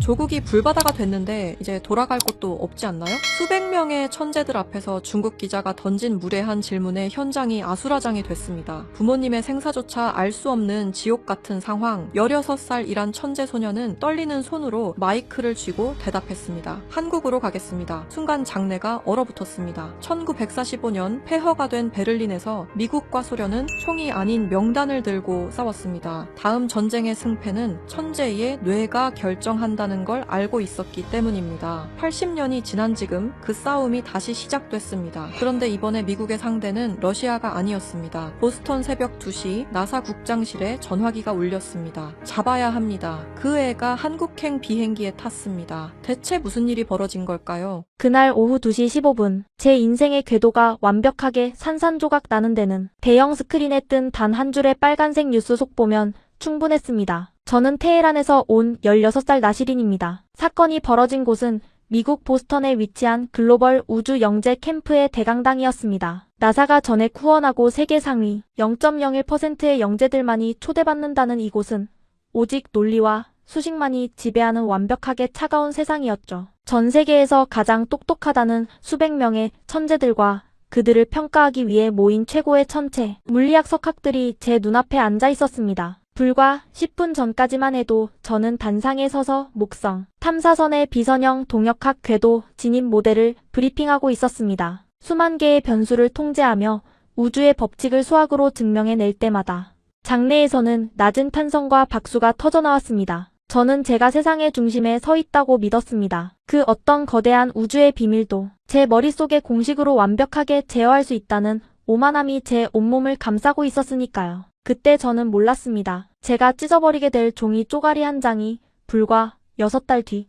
조국이 불바다가 됐는데 이제 돌아갈 곳도 없지 않나요? 수백 명의 천재들 앞에서 중국 기자가 던진 무례한 질문에 현장이 아수라장이 됐습니다. 부모님의 생사조차 알 수 없는 지옥 같은 상황. 16살이란 천재 소녀는 떨리는 손으로 마이크를 쥐고 대답했습니다. 한국으로 가겠습니다. 순간 장내가 얼어붙었습니다. 1945년 폐허가 된 베를린에서 미국과 소련은 총이 아닌 명단을 들고 싸웠습니다. 다음 전쟁의 승패는 천재의 뇌가 결정한다는 걸 알고 있었기 때문입니다. 80년이 지난 지금 그 싸움이 다시 시작됐습니다. 그런데 이번에 미국의 상대는 러시아가 아니었습니다. 보스턴 새벽 2시 나사 국장실에 전화기가 울렸습니다. 잡아야 합니다. 그 애가 한국행 비행기에 탔습니다. 대체 무슨 일이 벌어진 걸까요? 그날 오후 2시 15분, 제 인생의 궤도가 완벽하게 산산조각 나는 데는 대형 스크린에 뜬 단 한 줄의 빨간색 뉴스 속보면 충분했습니다. 저는 테헤란에서 온 16살 나시린입니다. 사건이 벌어진 곳은 미국 보스턴에 위치한 글로벌 우주 영재 캠프의 대강당이었습니다. 나사가 전액 후원하고 세계 상위 0.01%의 영재들만이 초대받는다는 이곳은 오직 논리와 수식만이 지배하는 완벽하게 차가운 세상이었죠. 전 세계에서 가장 똑똑하다는 수백 명의 천재들과 그들을 평가하기 위해 모인 최고의 천체, 물리학 석학들이 제 눈앞에 앉아 있었습니다. 불과 10분 전까지만 해도 저는 단상에 서서 목성, 탐사선의 비선형 동역학 궤도 진입 모델을 브리핑하고 있었습니다. 수만 개의 변수를 통제하며 우주의 법칙을 수학으로 증명해낼 때마다 장내에서는 낮은 탄성과 박수가 터져나왔습니다. 저는 제가 세상의 중심에 서 있다고 믿었습니다. 그 어떤 거대한 우주의 비밀도 제 머릿속에 공식으로 완벽하게 제어할 수 있다는 오만함이 제 온몸을 감싸고 있었으니까요. 그때 저는 몰랐습니다. 제가 찢어버리게 될 종이 쪼가리 한 장이 불과 6달 뒤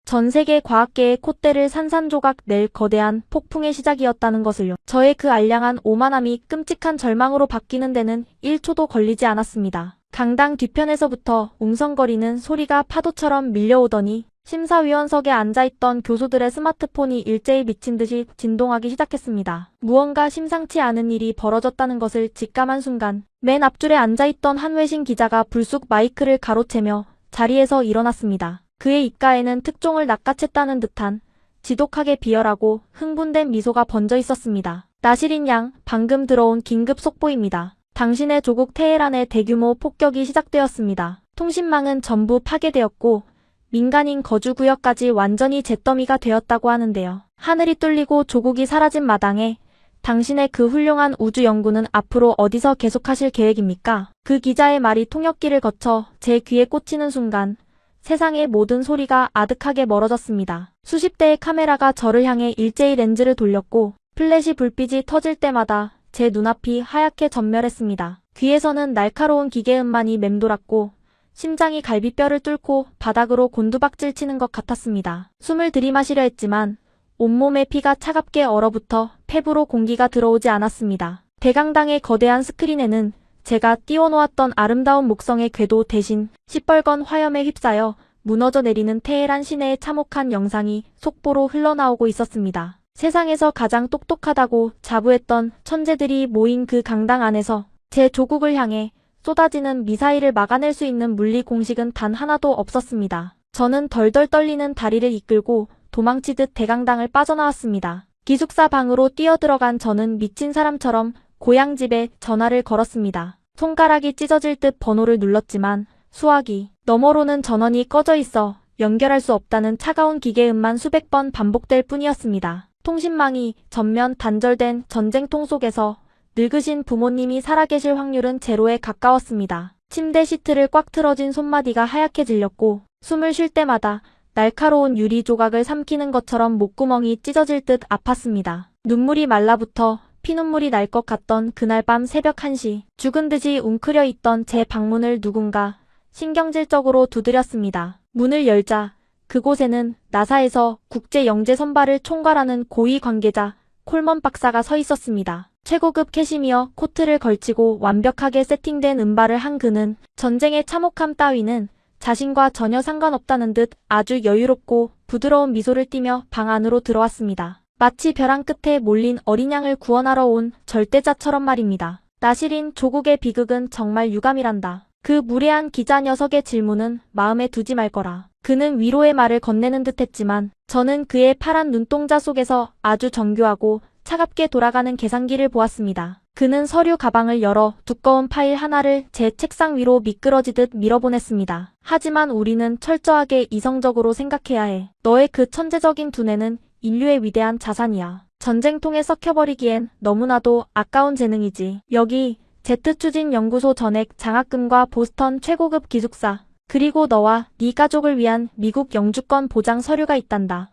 전 세계 과학계의 콧대를 산산조각 낼 거대한 폭풍의 시작이었다는 것을요. 저의 그 알량한 오만함이 끔찍한 절망으로 바뀌는 데는 1초도 걸리지 않았습니다. 강당 뒤편에서부터 웅성거리는 소리가 파도처럼 밀려오더니 심사위원석에 앉아있던 교수들의 스마트폰이 일제히 미친 듯이 진동하기 시작했습니다. 무언가 심상치 않은 일이 벌어졌다는 것을 직감한 순간 맨 앞줄에 앉아있던 한 외신 기자가 불쑥 마이크를 가로채며 자리에서 일어났습니다. 그의 입가에는 특종을 낚아챘다는 듯한 지독하게 비열하고 흥분된 미소가 번져 있었습니다. 나시린 양, 방금 들어온 긴급 속보입니다. 당신의 조국 테헤란의 대규모 폭격이 시작되었습니다. 통신망은 전부 파괴되었고 민간인 거주구역까지 완전히 잿더미가 되었다고 하는데요. 하늘이 뚫리고 조국이 사라진 마당에 당신의 그 훌륭한 우주 연구는 앞으로 어디서 계속하실 계획입니까? 그 기자의 말이 통역기를 거쳐 제 귀에 꽂히는 순간 세상의 모든 소리가 아득하게 멀어졌습니다. 수십 대의 카메라가 저를 향해 일제히 렌즈를 돌렸고 플래시 불빛이 터질 때마다 제 눈앞이 하얗게 전멸했습니다. 귀에서는 날카로운 기계음만이 맴돌았고 심장이 갈비뼈를 뚫고 바닥으로 곤두박질 치는 것 같았습니다. 숨을 들이마시려 했지만 온몸의 피가 차갑게 얼어붙어 폐부로 공기가 들어오지 않았습니다. 대강당의 거대한 스크린에는 제가 띄워놓았던 아름다운 목성의 궤도 대신 시뻘건 화염에 휩싸여 무너져 내리는 테헤란 시내의 참혹한 영상이 속보로 흘러나오고 있었습니다. 세상에서 가장 똑똑하다고 자부했던 천재들이 모인 그 강당 안에서 제 조국을 향해 쏟아지는 미사일을 막아낼 수 있는 물리 공식은 단 하나도 없었습니다. 저는 덜덜 떨리는 다리를 이끌고 도망치듯 대강당을 빠져나왔습니다. 기숙사 방으로 뛰어들어간 저는 미친 사람처럼 고향집에 전화를 걸었습니다. 손가락이 찢어질 듯 번호를 눌렀지만 수화기 너머로는 전원이 꺼져 있어 연결할 수 없다는 차가운 기계음만 수백 번 반복될 뿐이었습니다. 통신망이 전면 단절된 전쟁통 속에서 늙으신 부모님이 살아계실 확률은 제로에 가까웠습니다. 침대 시트를 꽉 틀어진 손마디가 하얗게 질렸고 숨을 쉴 때마다 날카로운 유리 조각을 삼키는 것처럼 목구멍이 찢어질 듯 아팠습니다. 눈물이 말라붙어 피눈물이 날 것 같던 그날 밤 새벽 1시 죽은 듯이 웅크려 있던 제 방문을 누군가 신경질적으로 두드렸습니다. 문을 열자 그곳에는 나사에서 국제영재 선발을 총괄하는 고위 관계자 콜먼 박사가 서 있었습니다. 최고급 캐시미어 코트를 걸치고 완벽하게 세팅된 은발을 한 그는 전쟁의 참혹함 따위는 자신과 전혀 상관없다는 듯 아주 여유롭고 부드러운 미소를 띠며 방 안으로 들어왔습니다. 마치 벼랑 끝에 몰린 어린 양을 구원하러 온 절대자처럼 말입니다. 나시린 조국의 비극은 정말 유감이란다. 그 무례한 기자 녀석의 질문은 마음에 두지 말 거라. 그는 위로의 말을 건네는 듯했지만 저는 그의 파란 눈동자 속에서 아주 정교하고 차갑게 돌아가는 계산기를 보았습니다. 그는 서류 가방을 열어 두꺼운 파일 하나를 제 책상 위로 미끄러지듯 밀어보냈습니다. 하지만 우리는 철저하게 이성적으로 생각해야 해. 너의 그 천재적인 두뇌는 인류의 위대한 자산이야. 전쟁통에 썩혀버리기엔 너무나도 아까운 재능이지. 여기 제트추진연구소 전액 장학금과 보스턴 최고급 기숙사, 그리고 너와 네 가족을 위한 미국 영주권 보장 서류가 있단다.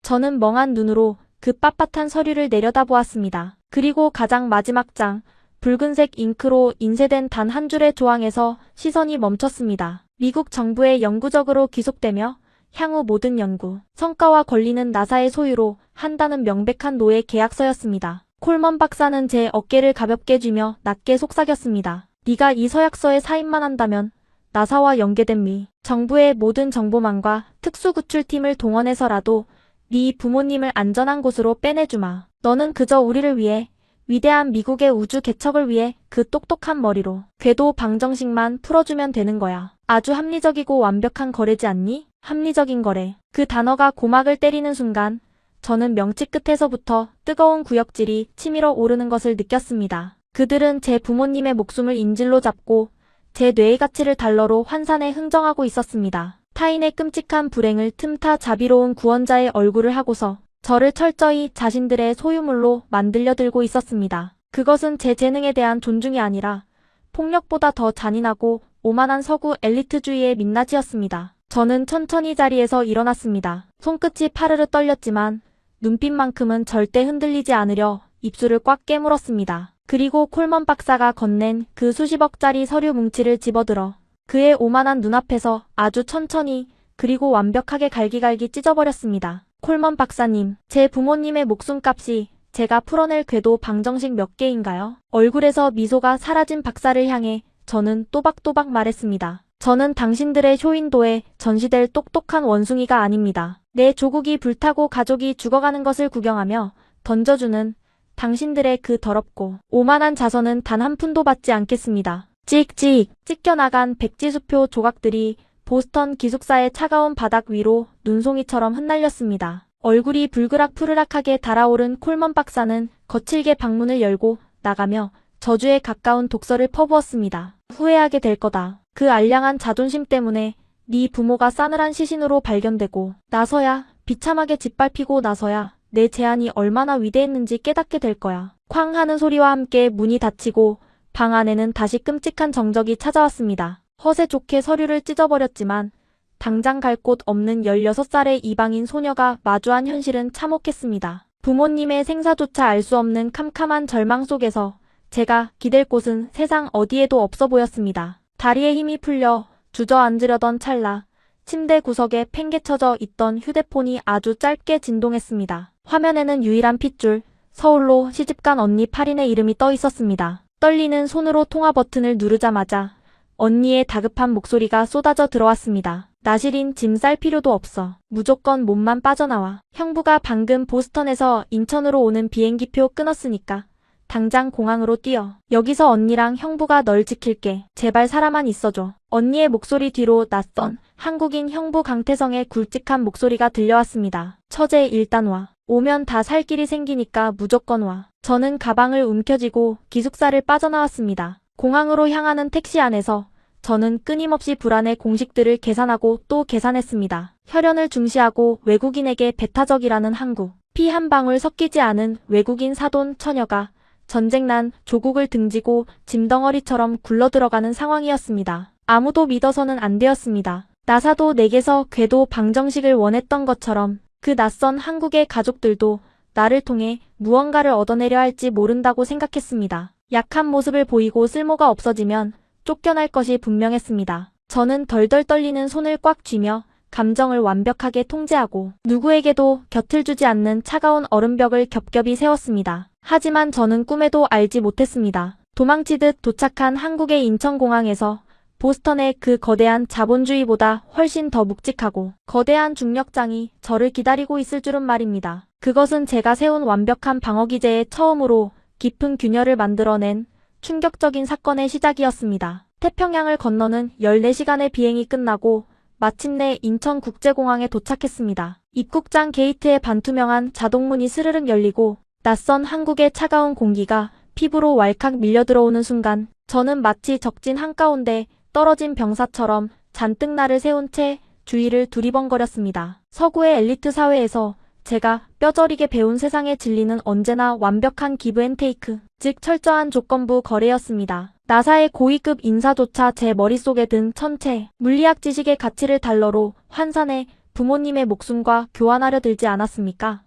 저는 멍한 눈으로 그 빳빳한 서류를 내려다보았습니다. 그리고 가장 마지막 장, 붉은색 잉크로 인쇄된 단 한 줄의 조항에서 시선이 멈췄습니다. 미국 정부에 영구적으로 귀속되며 향후 모든 연구, 성과와 권리는 나사의 소유로 한다는 명백한 노예 계약서였습니다. 콜먼 박사는 제 어깨를 가볍게 쥐며 낮게 속삭였습니다. 네가 이 서약서에 사인만 한다면 나사와 연계된 미 정부의 모든 정보망과 특수구출팀을 동원해서라도 네 부모님을 안전한 곳으로 빼내주마. 너는 그저 우리를 위해, 위대한 미국의 우주 개척을 위해 그 똑똑한 머리로 궤도 방정식만 풀어주면 되는 거야. 아주 합리적이고 완벽한 거래지 않니? 합리적인 거래. 그 단어가 고막을 때리는 순간 저는 명치 끝에서부터 뜨거운 구역질이 치밀어 오르는 것을 느꼈습니다. 그들은 제 부모님의 목숨을 인질로 잡고 제 뇌의 가치를 달러로 환산해 흥정하고 있었습니다. 타인의 끔찍한 불행을 틈타 자비로운 구원자의 얼굴을 하고서 저를 철저히 자신들의 소유물로 만들려 들고 있었습니다. 그것은 제 재능에 대한 존중이 아니라 폭력보다 더 잔인하고 오만한 서구 엘리트주의의 민낯이었습니다. 저는 천천히 자리에서 일어났습니다. 손끝이 파르르 떨렸지만 눈빛만큼은 절대 흔들리지 않으려 입술을 꽉 깨물었습니다. 그리고 콜먼 박사가 건넨 그 수십억짜리 서류 뭉치를 집어들어 그의 오만한 눈앞에서 아주 천천히 그리고 완벽하게 갈기갈기 찢어버렸습니다. 콜먼 박사님, 제 부모님의 목숨값이 제가 풀어낼 궤도 방정식 몇 개인가요? 얼굴에서 미소가 사라진 박사를 향해 저는 또박또박 말했습니다. 저는 당신들의 쇼윈도에 전시될 똑똑한 원숭이가 아닙니다. 내 조국이 불타고 가족이 죽어가는 것을 구경하며 던져주는 당신들의 그 더럽고 오만한 자선은 단 한 푼도 받지 않겠습니다. 찍찍 찢겨나간 백지수표 조각들이 보스턴 기숙사의 차가운 바닥 위로 눈송이처럼 흩날렸습니다. 얼굴이 불그락푸르락하게 달아오른 콜먼 박사는 거칠게 방문을 열고 나가며 저주에 가까운 독서를 퍼부었습니다. 후회하게 될 거다. 그 알량한 자존심 때문에 네 부모가 싸늘한 시신으로 발견되고 나서야, 비참하게 짓밟히고 나서야 내 제안이 얼마나 위대했는지 깨닫게 될 거야. 쾅 하는 소리와 함께 문이 닫히고 방 안에는 다시 끔찍한 정적이 찾아왔습니다. 허세 좋게 서류를 찢어버렸지만 당장 갈 곳 없는 16살의 이방인 소녀가 마주한 현실은 참혹했습니다. 부모님의 생사조차 알 수 없는 캄캄한 절망 속에서 제가 기댈 곳은 세상 어디에도 없어 보였습니다. 다리에 힘이 풀려 주저앉으려던 찰나 침대 구석에 팽개쳐져 있던 휴대폰이 아주 짧게 진동했습니다. 화면에는 유일한 핏줄, 서울로 시집간 언니 파린의 이름이 떠 있었습니다. 떨리는 손으로 통화 버튼을 누르자마자 언니의 다급한 목소리가 쏟아져 들어왔습니다. 나실인 짐 쌀 필요도 없어. 무조건 몸만 빠져나와. 형부가 방금 보스턴에서 인천으로 오는 비행기표 끊었으니까 당장 공항으로 뛰어. 여기서 언니랑 형부가 널 지킬게. 제발 살아만 있어줘. 언니의 목소리 뒤로 낯선 한국인 형부 강태성의 굵직한 목소리가 들려왔습니다. 처제 일단 와. 오면 다 살 길이 생기니까 무조건 와. 저는 가방을 움켜쥐고 기숙사를 빠져나왔습니다. 공항으로 향하는 택시 안에서 저는 끊임없이 불안의 공식들을 계산하고 또 계산했습니다. 혈연을 중시하고 외국인에게 배타적이라는 한국. 피 한 방울 섞이지 않은 외국인 사돈 처녀가 전쟁난 조국을 등지고 짐덩어리처럼 굴러들어가는 상황이었습니다. 아무도 믿어서는 안 되었습니다. 나사도 내게서 궤도 방정식을 원했던 것처럼 그 낯선 한국의 가족들도 나를 통해 무언가를 얻어내려 할지 모른다고 생각했습니다. 약한 모습을 보이고 쓸모가 없어지면 쫓겨날 것이 분명했습니다. 저는 덜덜 떨리는 손을 꽉 쥐며 감정을 완벽하게 통제하고 누구에게도 곁을 주지 않는 차가운 얼음벽을 겹겹이 세웠습니다. 하지만 저는 꿈에도 알지 못했습니다. 도망치듯 도착한 한국의 인천공항에서 보스턴의 그 거대한 자본주의보다 훨씬 더 묵직하고 거대한 중력장이 저를 기다리고 있을 줄은 말입니다. 그것은 제가 세운 완벽한 방어기제에 처음으로 깊은 균열을 만들어낸 충격적인 사건의 시작이었습니다. 태평양을 건너는 14시간의 비행이 끝나고 마침내 인천국제공항에 도착했습니다. 입국장 게이트에 반투명한 자동문이 스르륵 열리고 낯선 한국의 차가운 공기가 피부로 왈칵 밀려들어오는 순간 저는 마치 적진 한가운데 떨어진 병사처럼 잔뜩 날을 세운 채 주위를 두리번거렸습니다. 서구의 엘리트 사회에서 제가 뼈저리게 배운 세상의 진리는 언제나 완벽한 기브앤테이크, 즉 철저한 조건부 거래였습니다. 나사의 고위급 인사조차 제 머릿속에 든 천체, 물리학 지식의 가치를 달러로 환산해 부모님의 목숨과 교환하려 들지 않았습니까?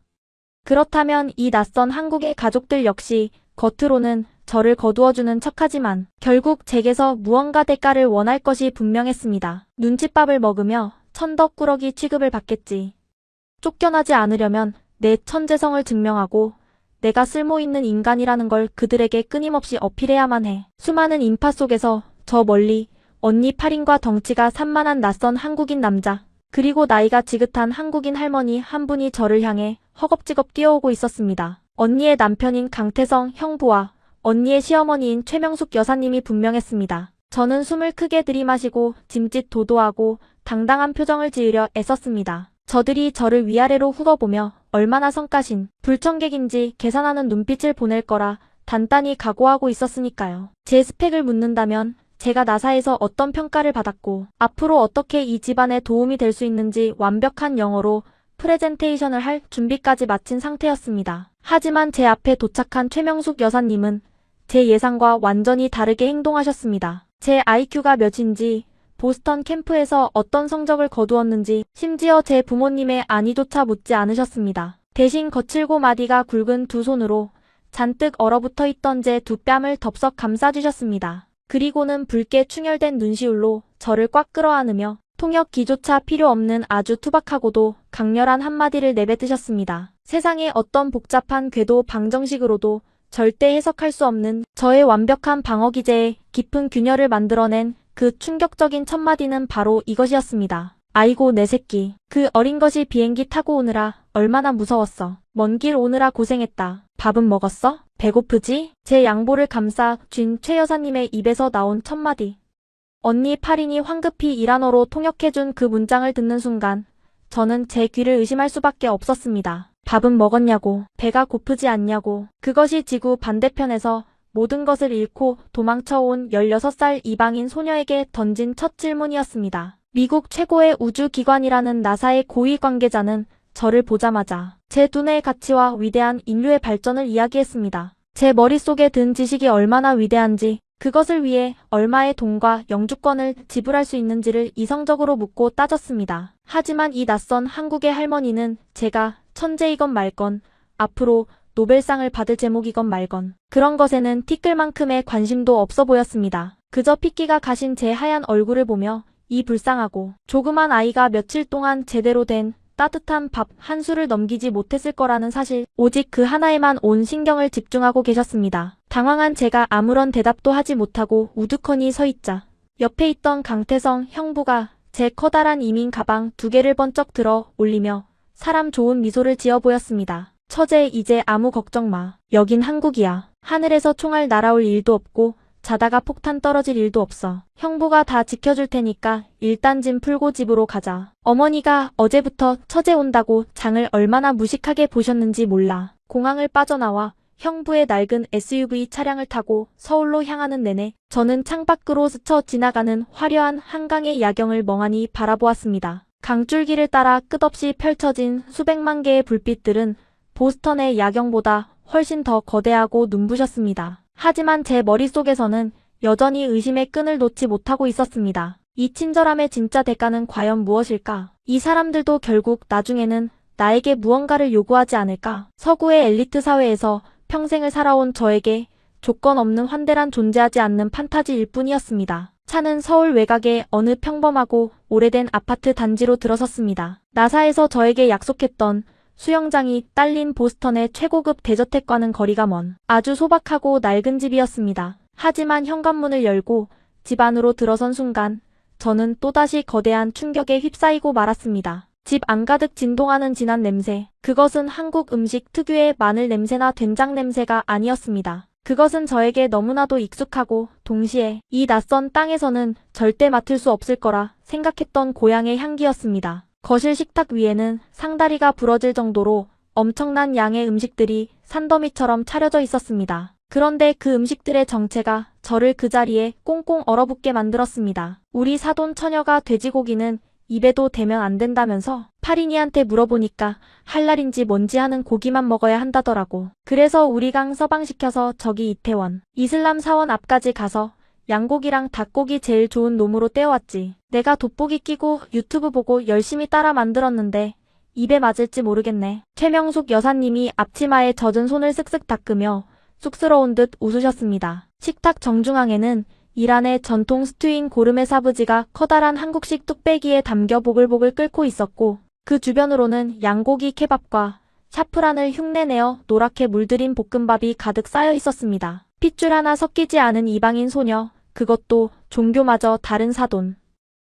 그렇다면 이 낯선 한국의 가족들 역시 겉으로는 저를 거두어주는 척하지만 결국 제게서 무언가 대가를 원할 것이 분명했습니다. 눈칫밥을 먹으며 천덕꾸러기 취급을 받겠지. 쫓겨나지 않으려면 내 천재성을 증명하고 내가 쓸모있는 인간이라는 걸 그들에게 끊임없이 어필해야만 해. 수많은 인파 속에서 저 멀리 언니 8인과 덩치가 산만한 낯선 한국인 남자, 그리고 나이가 지긋한 한국인 할머니 한 분이 저를 향해 허겁지겁 뛰어오고 있었습니다. 언니의 남편인 강태성 형부와 언니의 시어머니인 최명숙 여사님이 분명했습니다. 저는 숨을 크게 들이마시고 짐짓 도도하고 당당한 표정을 지으려 애썼습니다. 저들이 저를 위아래로 훑어보며 얼마나 성가신 불청객인지 계산하는 눈빛을 보낼 거라 단단히 각오하고 있었으니까요. 제 스펙을 묻는다면 제가 나사에서 어떤 평가를 받았고 앞으로 어떻게 이 집안에 도움이 될 수 있는지 완벽한 영어로 프레젠테이션을 할 준비까지 마친 상태였습니다. 하지만 제 앞에 도착한 최명숙 여사님은 제 예상과 완전히 다르게 행동하셨습니다. 제 IQ가 몇인지, 보스턴 캠프에서 어떤 성적을 거두었는지, 심지어 제 부모님의 안위조차 묻지 않으셨습니다. 대신 거칠고 마디가 굵은 두 손으로 잔뜩 얼어붙어 있던 제 두 뺨을 덥석 감싸주셨습니다. 그리고는 붉게 충혈된 눈시울로 저를 꽉 끌어안으며 통역기조차 필요 없는 아주 투박하고도 강렬한 한마디를 내뱉으셨습니다. 세상의 어떤 복잡한 궤도 방정식으로도 절대 해석할 수 없는 저의 완벽한 방어 기제에 깊은 균열을 만들어낸 그 충격적인 첫마디는 바로 이것이었습니다. 아이고 내 새끼. 그 어린 것이 비행기 타고 오느라 얼마나 무서웠어. 먼 길 오느라 고생했다. 밥은 먹었어? 배고프지? 제 양보를 감싸 쥔 최 여사님의 입에서 나온 첫마디. 언니 8인이 황급히 일한어로 통역해준 그 문장을 듣는 순간 저는 제 귀를 의심할 수밖에 없었습니다. 밥은 먹었냐고, 배가 고프지 않냐고. 그것이 지구 반대편에서 모든 것을 잃고 도망쳐온 16살 이방인 소녀에게 던진 첫 질문이었습니다. 미국 최고의 우주기관이라는 나사의 고위 관계자는 저를 보자마자 제 두뇌의 가치와 위대한 인류의 발전을 이야기했습니다. 제 머릿속에 든 지식이 얼마나 위대한지, 그것을 위해 얼마의 돈과 영주권을 지불할 수 있는지를 이성적으로 묻고 따졌습니다. 하지만 이 낯선 한국의 할머니는 제가 천재이건 말건, 앞으로 노벨상을 받을 제목이건 말건 그런 것에는 티끌만큼의 관심도 없어 보였습니다. 그저 핏기가 가신 제 하얀 얼굴을 보며 이 불쌍하고 조그만 아이가 며칠 동안 제대로 된 따뜻한 밥 한 술을 넘기지 못했을 거라는 사실, 오직 그 하나에만 온 신경을 집중하고 계셨습니다. 당황한 제가 아무런 대답도 하지 못하고 우두커니 서 있자 옆에 있던 강태성 형부가 제 커다란 이민 가방 2개를 번쩍 들어 올리며 사람 좋은 미소를 지어 보였습니다. 처제, 이제 아무 걱정 마. 여긴 한국이야. 하늘에서 총알 날아올 일도 없고 자다가 폭탄 떨어질 일도 없어. 형부가 다 지켜줄 테니까 일단 짐 풀고 집으로 가자. 어머니가 어제부터 처제 온다고 장을 얼마나 무식하게 보셨는지 몰라. 공항을 빠져나와 형부의 낡은 SUV 차량을 타고 서울로 향하는 내내 저는 창밖으로 스쳐 지나가는 화려한 한강의 야경을 멍하니 바라보았습니다. 강줄기를 따라 끝없이 펼쳐진 수백만 개의 불빛들은 보스턴의 야경보다 훨씬 더 거대하고 눈부셨습니다. 하지만 제 머릿속에서는 여전히 의심의 끈을 놓지 못하고 있었습니다. 이 친절함의 진짜 대가는 과연 무엇일까? 이 사람들도 결국 나중에는 나에게 무언가를 요구하지 않을까? 서구의 엘리트 사회에서 평생을 살아온 저에게 조건 없는 환대란 존재하지 않는 판타지일 뿐이었습니다. 차는 서울 외곽의 어느 평범하고 오래된 아파트 단지로 들어섰습니다. 나사에서 저에게 약속했던 수영장이 딸린 보스턴의 최고급 대저택과는 거리가 먼 아주 소박하고 낡은 집이었습니다. 하지만 현관문을 열고 집 안으로 들어선 순간 저는 또다시 거대한 충격에 휩싸이고 말았습니다. 집 안가득 진동하는 진한 냄새. 그것은 한국 음식 특유의 마늘 냄새나 된장 냄새가 아니었습니다. 그것은 저에게 너무나도 익숙하고 동시에 이 낯선 땅에서는 절대 맡을 수 없을 거라 생각했던 고향의 향기였습니다. 거실 식탁 위에는 상다리가 부러질 정도로 엄청난 양의 음식들이 산더미처럼 차려져 있었습니다. 그런데 그 음식들의 정체가 저를 그 자리에 꽁꽁 얼어붙게 만들었습니다. 우리 사돈 처녀가 돼지고기는 입에도 대면 안 된다면서 파린이한테 물어보니까 할랄인지 뭔지 하는 고기만 먹어야 한다더라고. 그래서 우리gang 서방시켜서 저기 이태원 이슬람 사원 앞까지 가서 양고기랑 닭고기 제일 좋은 놈으로 떼어왔지. 내가 돋보기 끼고 유튜브 보고 열심히 따라 만들었는데 입에 맞을지 모르겠네. 최명숙 여사님이 앞치마에 젖은 손을 쓱쓱 닦으며 쑥스러운 듯 웃으셨습니다. 식탁 정중앙에는 이란의 전통 스튜인 고르메 사브지가 커다란 한국식 뚝배기에 담겨 보글보글 끓고 있었고 그 주변으로는 양고기 케밥과 샤프란을 흉내내어 노랗게 물들인 볶음밥이 가득 쌓여 있었습니다. 핏줄 하나 섞이지 않은 이방인 소녀, 그것도 종교마저 다른 사돈.